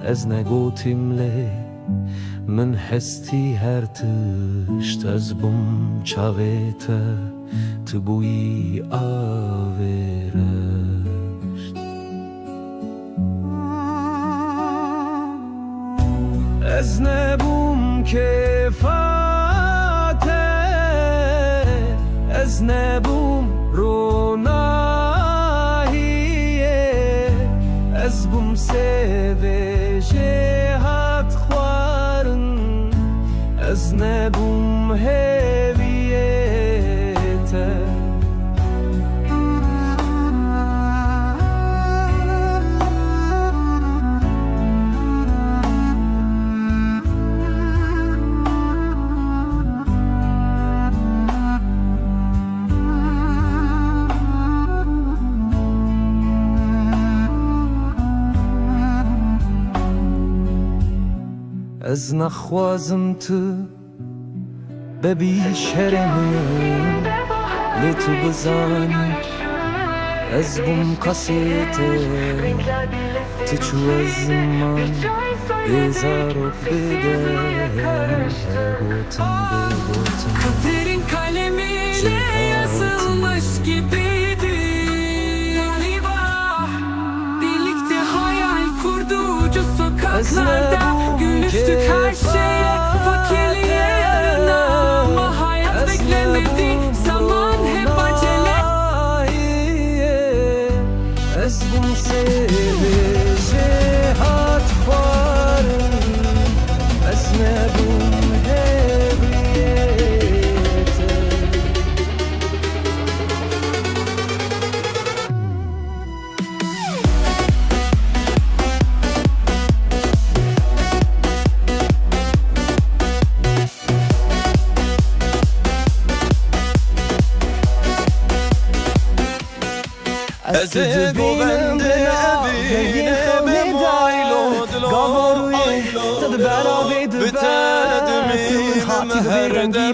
از نگوتیم لی من حستی هر تشت از بوم چاویتا تو بویی آویرشت از نبوم کفاته از نبوم روناهیه از بوم سویجه هات خوارن از نبوم هویته. از نخوازم تو ببی شرمم لی تو بزانی از بوم قصیته تو چو از من بیزارok بدم her gotun Kaderin kalemiyle yazılmış gibiydi Galiba birlikte hayal kurdu ucu sokaklarda Gülüştük her şeye, fakirliğe yarına Ama hayat beklemedi, zaman hep acele از بوم سویجه هات خوارم از نبوم هبیته از بینم بینم مایلو دلو آیلو بتدمینم هر دم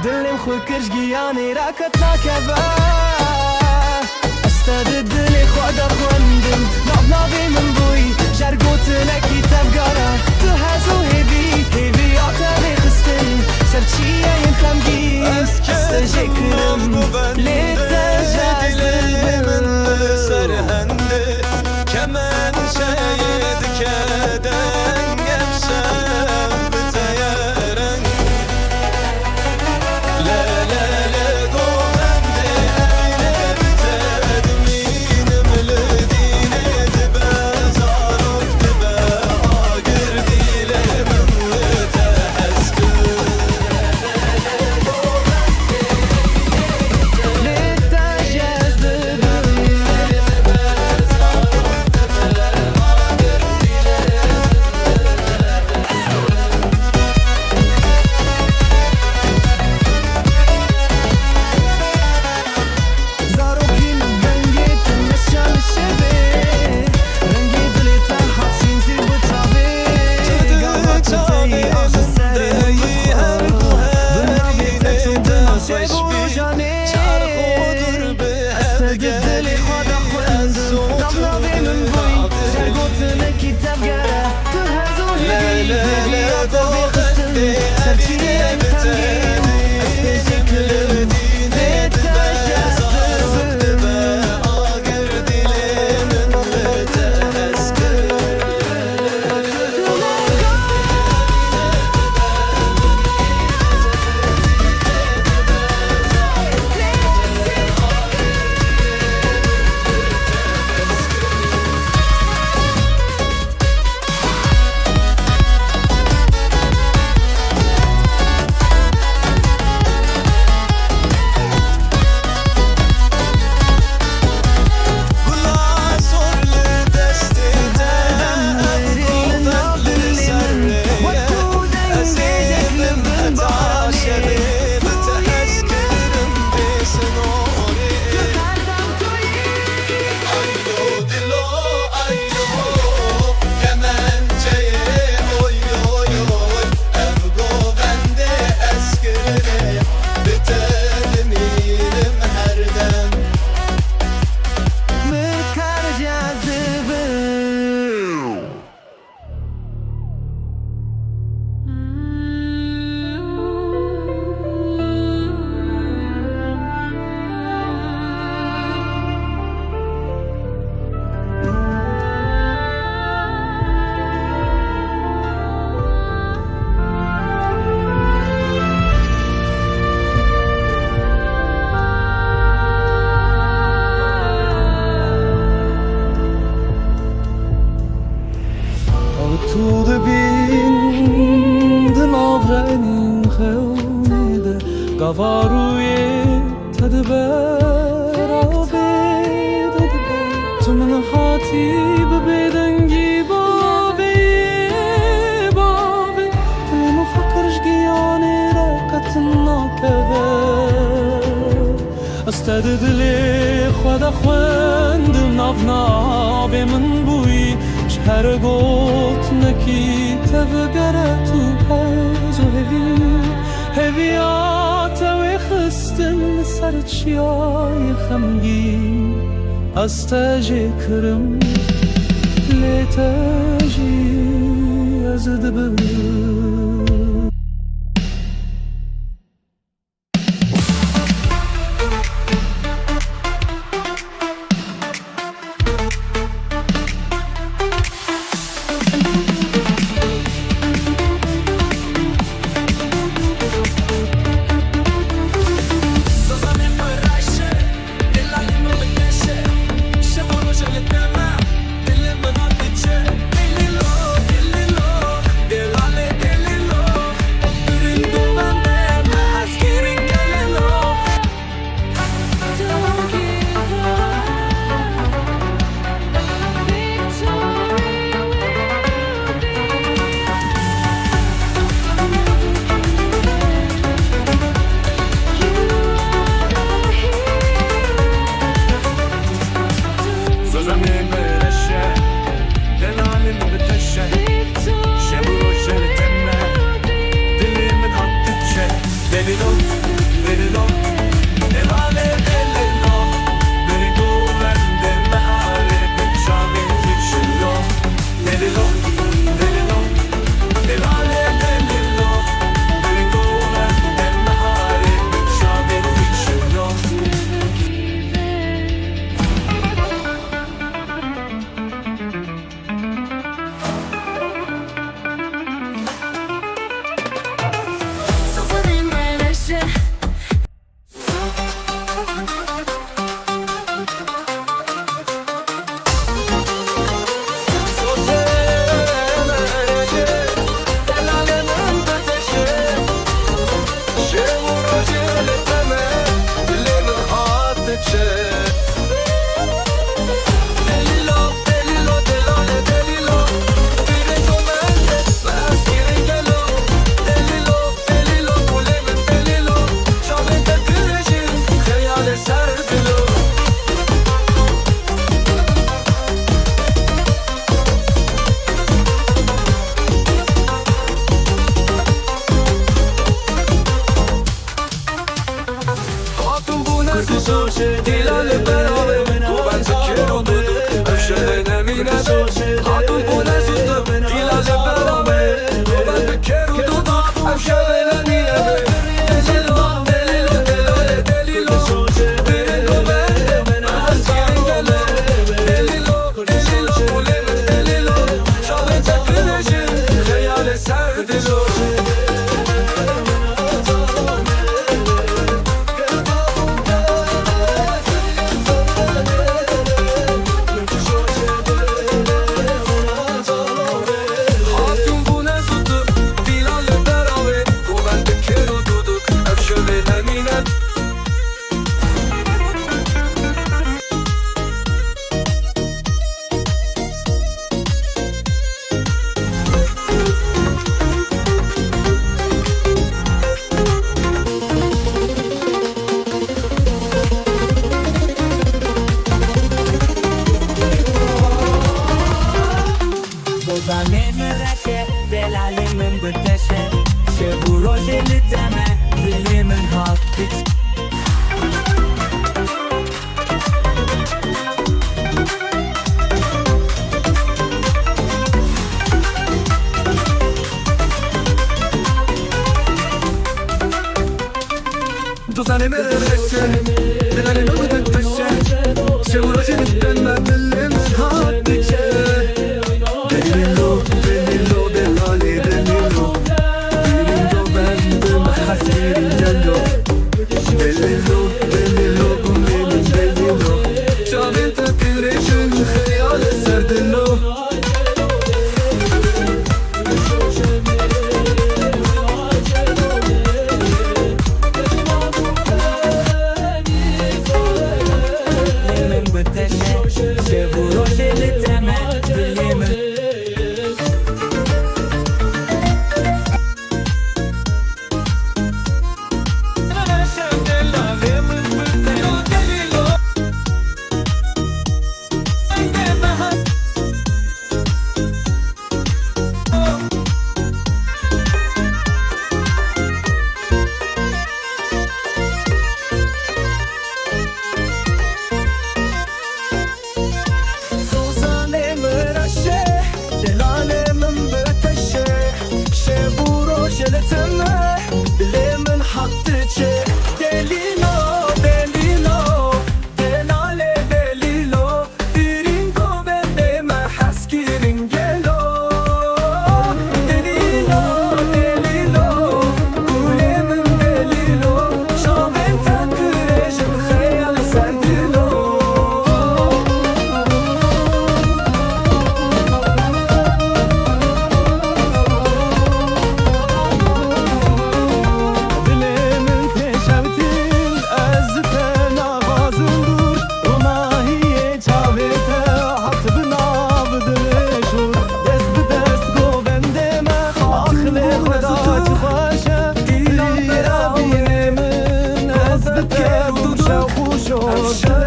دلم خوی کرش گیانی راکت نکبه استاد دلی خود خوندم ناف نافی من بوی جرگوت نکی تفگاره تو هزو هیوی آتاقی خستن سرچیه این خمگی استجکرم لیتا Dilimin serhendi Kemen şeydi keden Gemşem biteyeren Le le le go bendi Bitedim inim ledine dibe Zarok dibe Agir dilimin müteheskir Gavaruye tedber abed Tu min hati bedengi bave Tlim xakirj giyane raqatin nakeve Astad dili khoda khwendim navnave min buyi Her got neki tevgere tu hezo hevi هویات و خستن سرچیای خمگین از تاج کرم لتاجی از دبر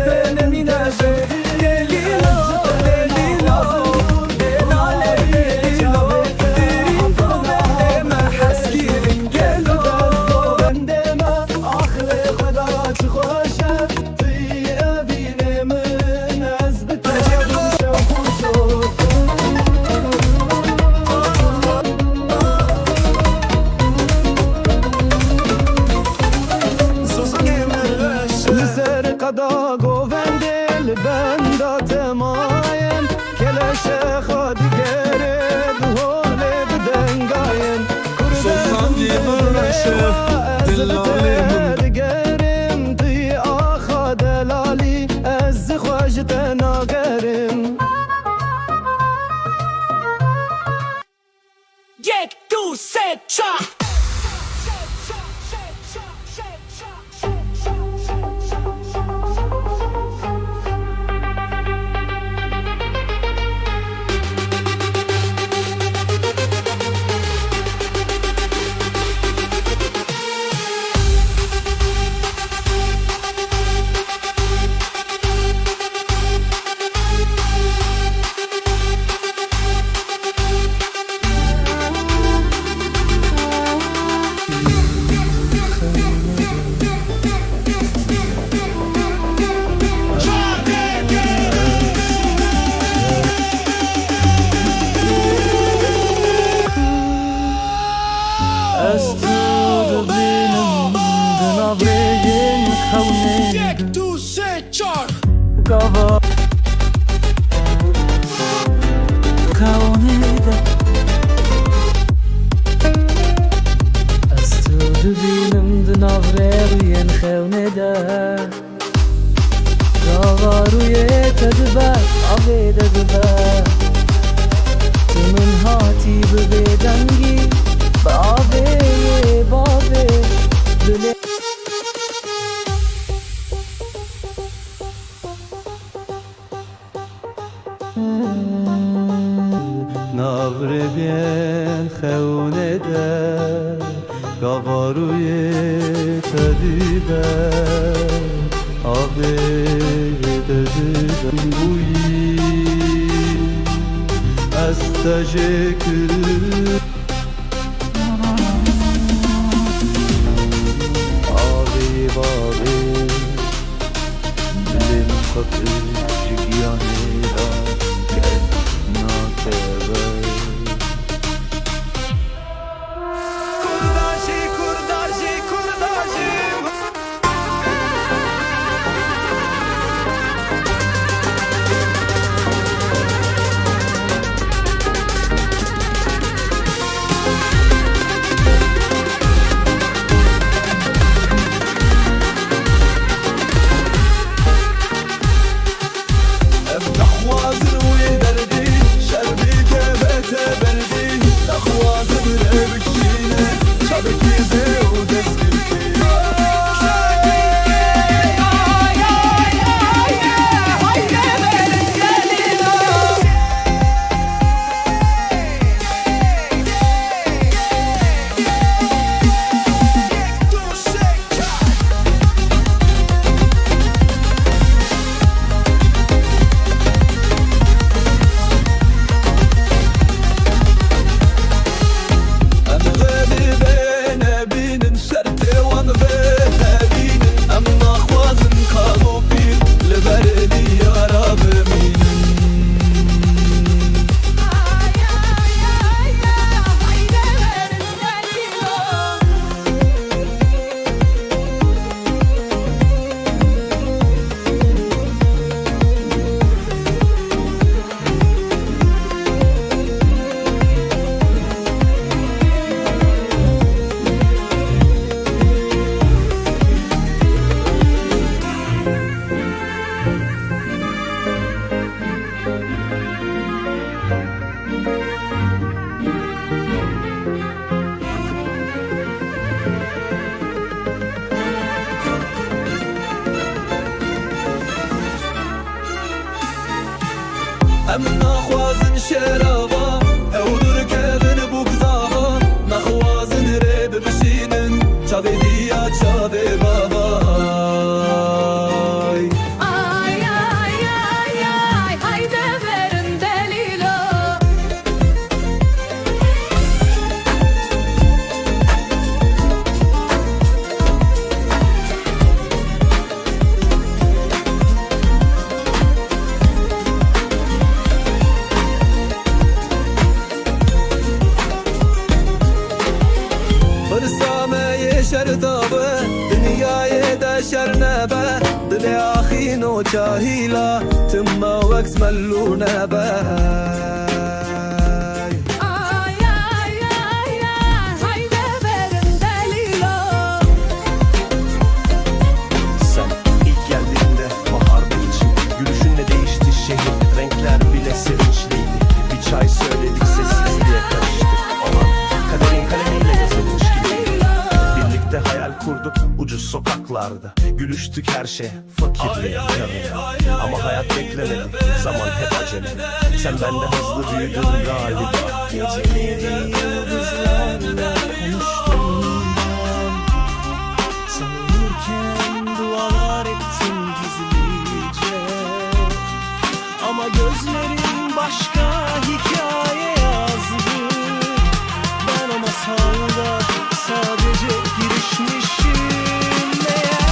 Emine Delilo Delilo Delale Delilo Delime Haskirin gelo Bendeme ahre خدا چه خوشه توی evine من از بتایم لسر قدا گووندل بندا تمایم کلش خود گرد هول بدنگایم Sultan Divanşı, Dillalim. گرم توی آخا دلالی از خوش تناگرم یک دو سه چهار Estur benim dınavreyin kavni یک دو سه چهار Gava Kavnide Estur benim dınavreyin kavnide Gava ruye tedbe Avede dbe Tımın hati bedengi Bave bave Dile ناور بین خونه ده گاواروی تدیده آبه دده بویی از تشکر آبی بابی دلم خطر جگیانه را کرد ناکبه Kurdaşı kurdaşı kurdaşı نخوازن وی دردی شربی که بهته بردی نخوازن ربکشینه شبکی زیو دستی Em naxwazin şerava Ewdur kevin bu gzava Naxwazin rê bibişînin Çavê diya çavê bavay مسكينة جاهلة تم وقت ملونة باي Sen ilk geldiğinde bahardı için gülüşünle değişti şehir, renkler bile sevinçliydi. Bir çay söyledik sessizliğe karıştık. Olan kaderin kalemiyle yazılmış gibiydi. Birlikte hayal kurduk ucuz sokaklarda. Gülüştük her şey fakirliğe yanında. Ama hayat beklemedi, zaman hep acele. Sen bende hızlı büyüdün galiba. Geceleri yıldızlarla konuştum ben. Sen uyurken dualar ettim gizlice. Ama gözlerin başka hikaye yazdı. Ben o masalda sadece girişmişim meğer.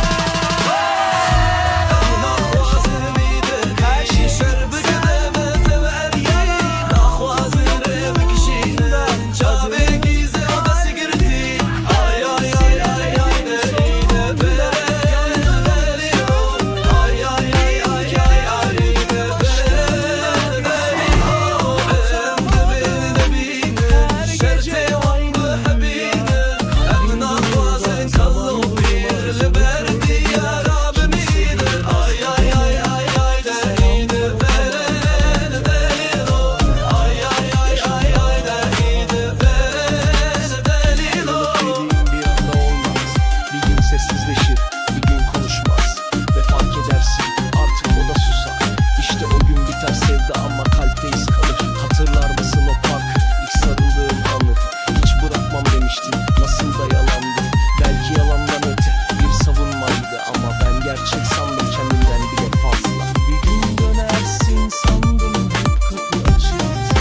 Sessizleşir, bir gün konuşmaz ve fark edersin artık o da susar. İşte o gün biter sevda ama kalpte iz kalır. Hatırlar mısın o park, ilk sarıldığım anı? Hiç bırakmam demiştin, nasıl da yalandı. Belki yalandan öte bir savunmaydı ama ben gerçek sandım kendimden bile fazla. Bir gün dönersin sandım hep kapı açıldı.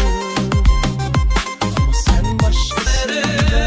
Ama sen başkasıyla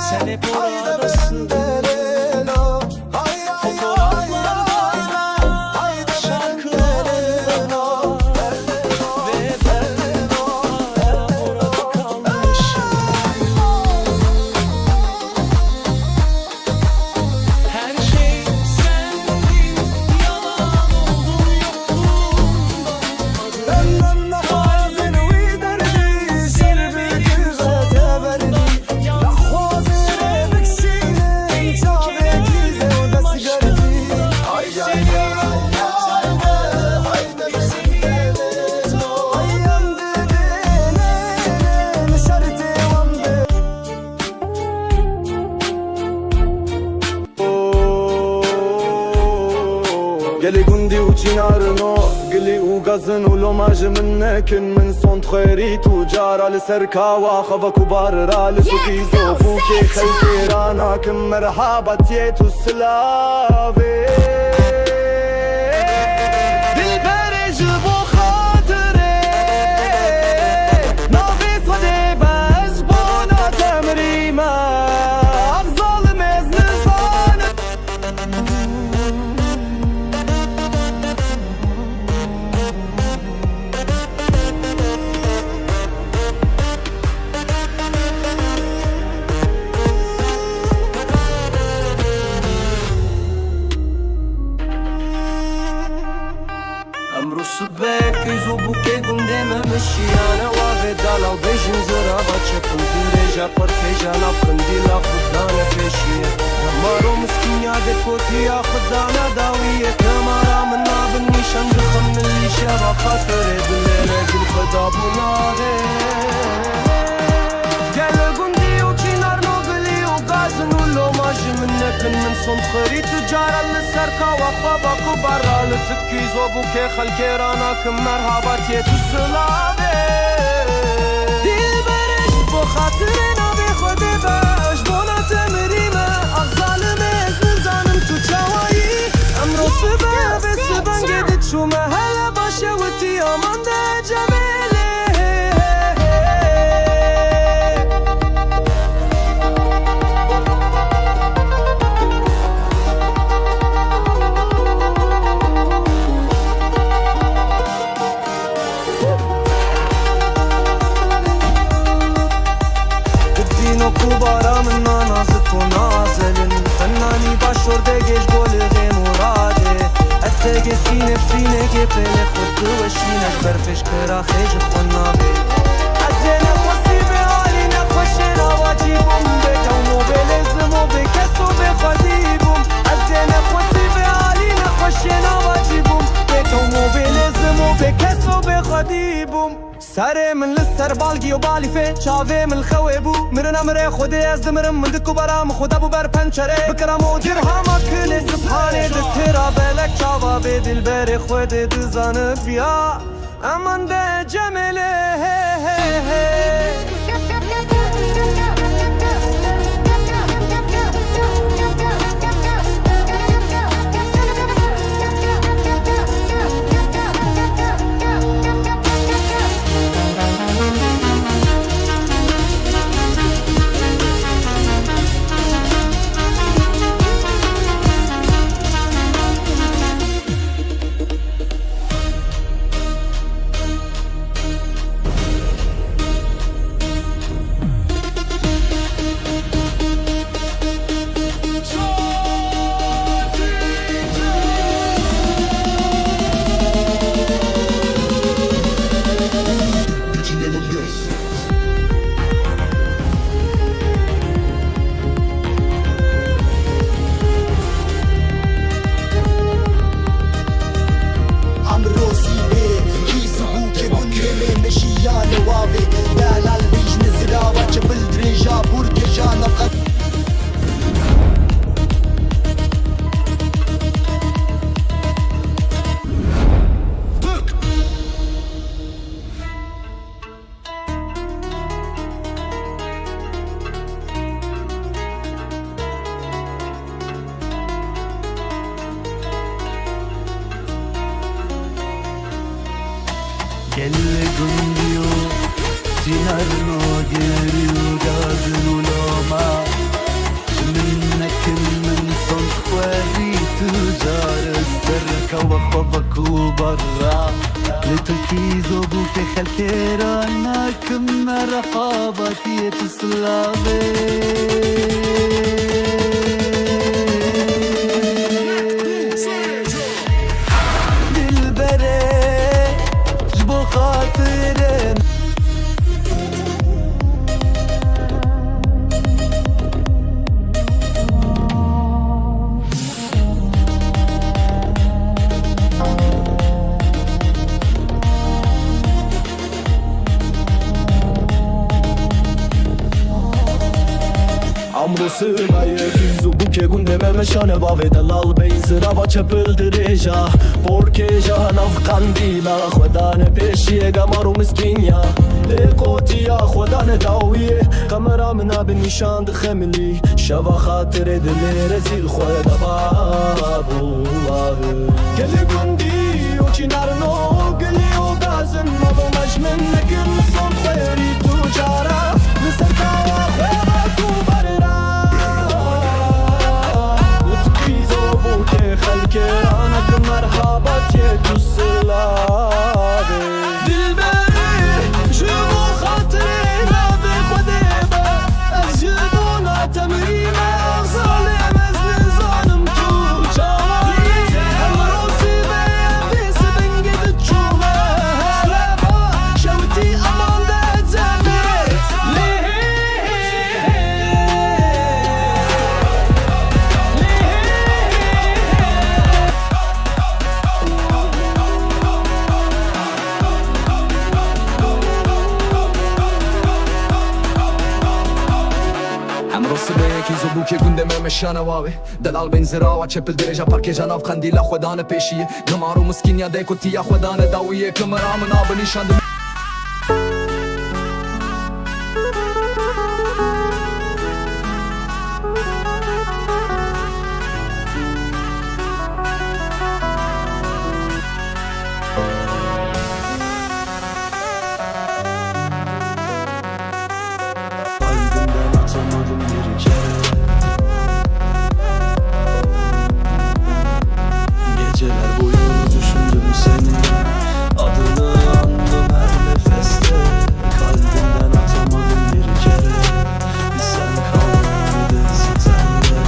sen hep oradasın. Fotoğraflarda, şarkılarda ve ben hala orada kalmışım. Her şey sendin, yalan oldum yokluğunda. Benden nafazın uydurdu, seni bir güzel verdi. قالي قندي وجينارنو قلي وقزن ولوماج منك من صنت خيري تجار لسركا واخذ كبار رال سوكي زوفوكي خلتي رانا كم مرحبا تيتو السلافي بالبرج بو خاطري نافي صدي بزبونا تمريما افضل مزنزان أمرو الشباك يجوبو كيكون ديما مشي أنا واخد على وبيجي نزرابة تشكو ديريجا باركيجا لابخندي لا خدانا فيشية مارو مسكين يعدك كوتي يا خدانا داوية كمارا منا بالنيشان جخم اللي شابا خاطري بالليلة قل خدا بناري قال قندي وشي نار نوغلي وقازن ولو ماجي منك من صند خری تجارة للسركة وخوابا كبرى لتكي زوبو كي خلكي رانا كم مرحبات يتسلابي دل برش بو خاطرنا بي خودي باش بونا تمريمة أغزال مزن زانم تو چاوائي امرو سبب سبن گدت شو مهلا باشه وتي امان ده جميلي كوبارا من نازك ونازل فناني باشور دقيش قول غي مرادي اتاقي سينة فينة كيبالي خد وشينك برفش كرا خيج خنابي عزينا خوصي بعالي نخوشنا واجيبهم بيتا وموبيل ازمو بكسو بخديبهم عزينا خوصي بعالي نخوشنا واجيبهم بيتا وموبيل ازمو بكسو بخديبهم سره من لسر بالگی و بالی فی چاوه من خوی بو مرنا مره خودی از دمرم من دکو برام خدا بو بر پنچره بکرم و درهما کل سبحانه دترا بلک چاوا به دل بر خود دزان بیا امان ده جمله Gelle gundiyo Ciharno geriyo gazinu loma Minnek min son khwari tujar Serka wa khwabak u barra لتركيزو بوك خلكيرانا كم مرحباتي تسلابي امرو سمایه گیزو بوکه گونده ممشانه باوه دلال بیزرا و چپل درجا پورکه جان افغان دیلا خودانه پیشیه گمارو مسکینیا لیکوتیا خودانه داویه کمرا منا بنشان دخملی شوا خاطر دلی رزیل خود بابو گلی گوندی و چینارنو گلی و گازن مبو مجمن نگل صن خیری تجارا لسرکا و خیبا تو بررا خلكي انا كمرحبات تسلابي دلبري جيبو خاطرنا بخديبة أجيبونا تمريمة ظالم ازن ظالم تو جوا مشانه واوي دلال بين زراوة چپل درجة پرکجا ناف قندیلا خودانه پیشیه گمارو مسکینیا دیکو تیا خودانه داویه کمرام ناب نشاند Kalbimden atamadım bir kere. Geceler boyu düşündüm seni, adını andım her nefeste. Kalbimden atamadım bir kere. Bir sen kaldın bir de sitemle,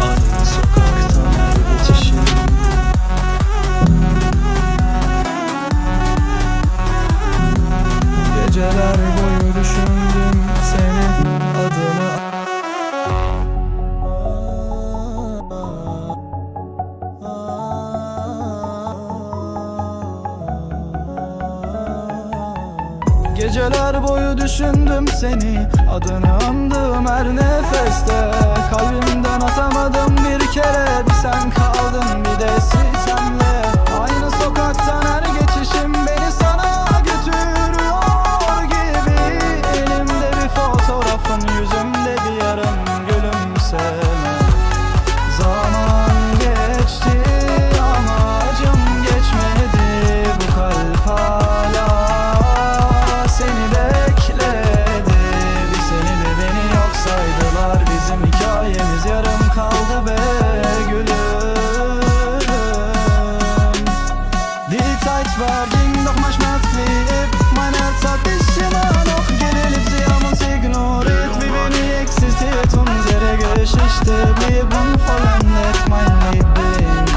aynı sokaktan her geçişim. Geceler boyu düşündüm seni, adını Geceler boyu düşündüm seni, adını andım her nefeste. Kalbimden atamadım bir kere, bir sen kaldın bir de sitemle. Aynı sokaktan her geçişim beni sana götürüyor gibi. Elimde bir fotoğrafın, yüzümde bir yarım gülümseme. Zaman geçti ama acım geçmedi, bu kalp hala seni bekledi. Bir seni de beni yok saydılar, bizim hikayemiz yarım kaldı be gülüm. Die Zeit verging, doch manchmal blieb mein Herz hat dich immer noch geliebt. Sie haben uns ignoriert, wie wenig existiert unsere Geschichte blieb unvollendet, mein Liebling.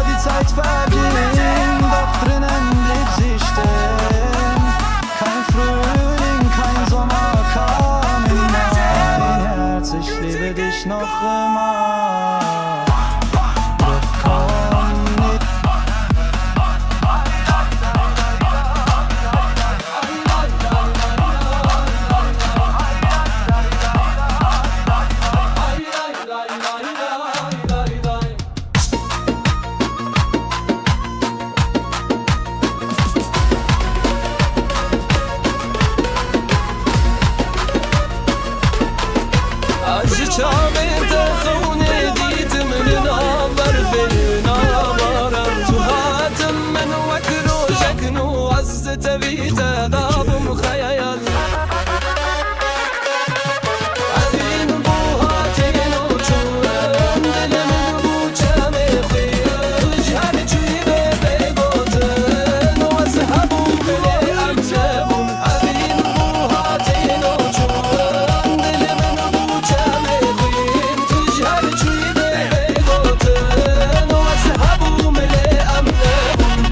Die Zeit verging, doch drinnen blieb sie stehen. Kein Frühling, kein Sommer kam in mein Herz. Ich liebe dich noch immer. Doch komm nicht. Acı çağımda kavune ditim lina verfena varar tuhatem men vakro şeknu azze vite dabım khayal Adin bu hatin uçuran dilim bu çame khiyar jar çibe begoten wazhabu bile amjabun Adin bu hatin uçuran dilim bu çame khiyar jar çibe begoten wazhabu bile amjabun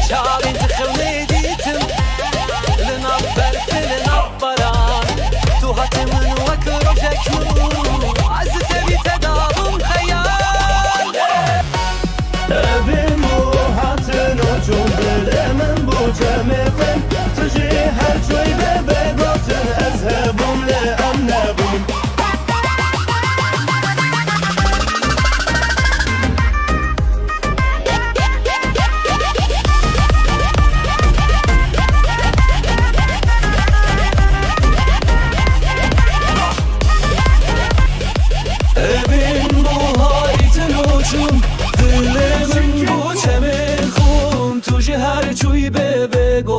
Çağın tıkılını ditim Lınabber filnabbaran Tuhatimin vakro şeknu Azze vite dabım khayal Evim bu hatın uçum dilemin bu cemifin Tüji her çoy bebe gotun ezhebum le amnebum Evim bu haritın uçum Dilimin bu çemin khum Tujhe her çuy bebe go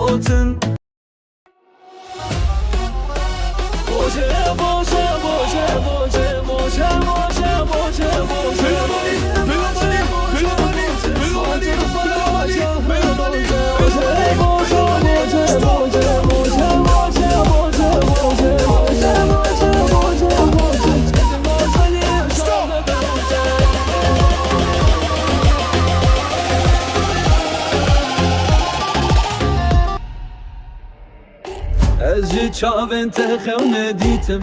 Ez ji çavên te xewne dîtim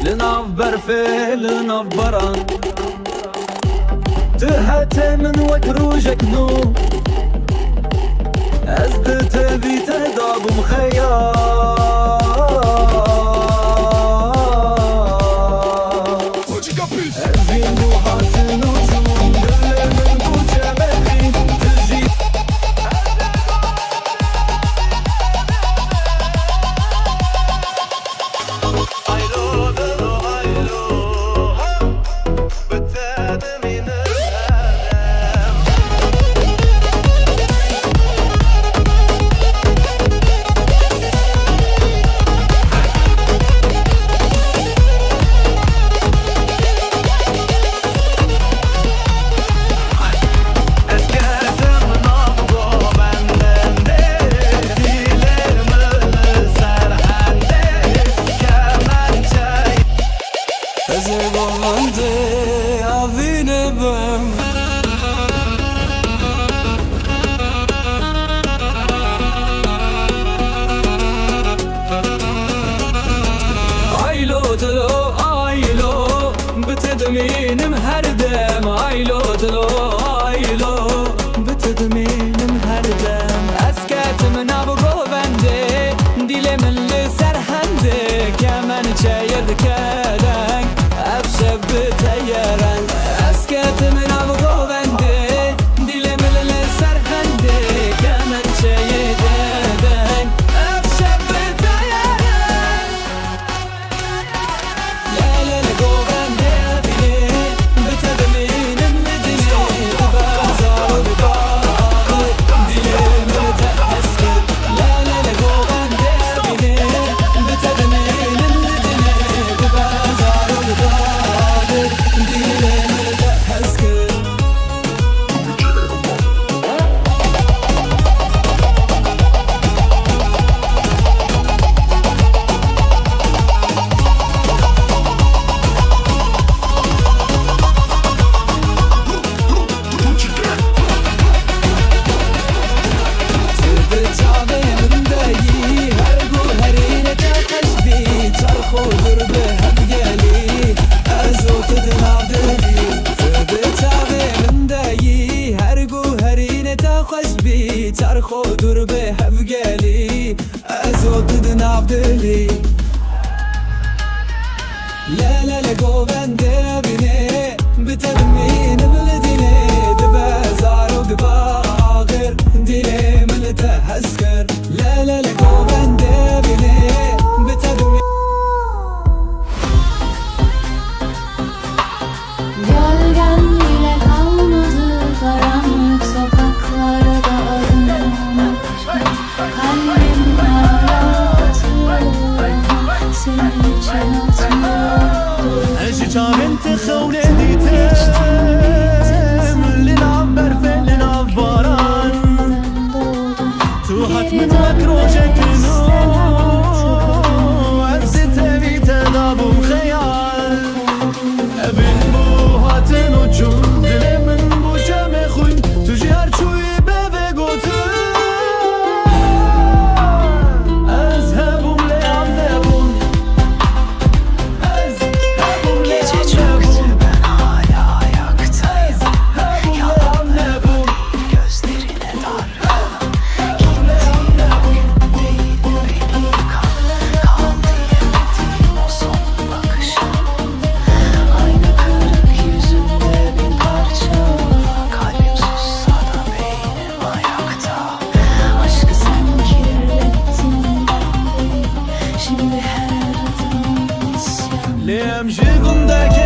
Li nav berfê, li nav baran Tu hete min wek rojek nû Ez di tevî te dabûm xeyal Evîn bû hatin û çûn Dilê min bû çemexî Tu jî Benim her dem aylo dilo aylo Betedminim her dem Esketim nabu govende Dilemin li serhende Kemen çayır keleng Efşeb biteyeren Esketim nabu govende Dilemin li serhende Kemen çayır keleng Efşeb biteyeren Lelele govende چرخو دور به هفگلی ازود دناب دلی لا گوونده بینه بتدمین بلدینه دبازار و دباغر دیله ملته هسکر لا گوونده بینه بتدمین Gölgen bile kalmadı karanlık sokaklarda adını unuttum Kalbim hala atıyor seni için atmıyordu اجي çavên te xewne dîtim Li nav berfê li nav baran Tu hat min wek rojek nû Ez ji tevî te dabûm xeyal Evîn bû hatin û çûn Dilê min bû çemexwîn Tu jî her çûyî bevê gotin Ez hebûm lê em nebûn Ez hebûm lê em nebûn Ben hala ayaktayım Hebûm lê em nebûn gözlerine dargınım Gittiğin gün değil beni kal diyemediğim o son bakışım Aynı kırık yüzümde bin parça Kalbim sussa da beynim ayakta Aşkı sen kirlettin ben değil Şimdi her adım isyan Lê em ji vim derkevin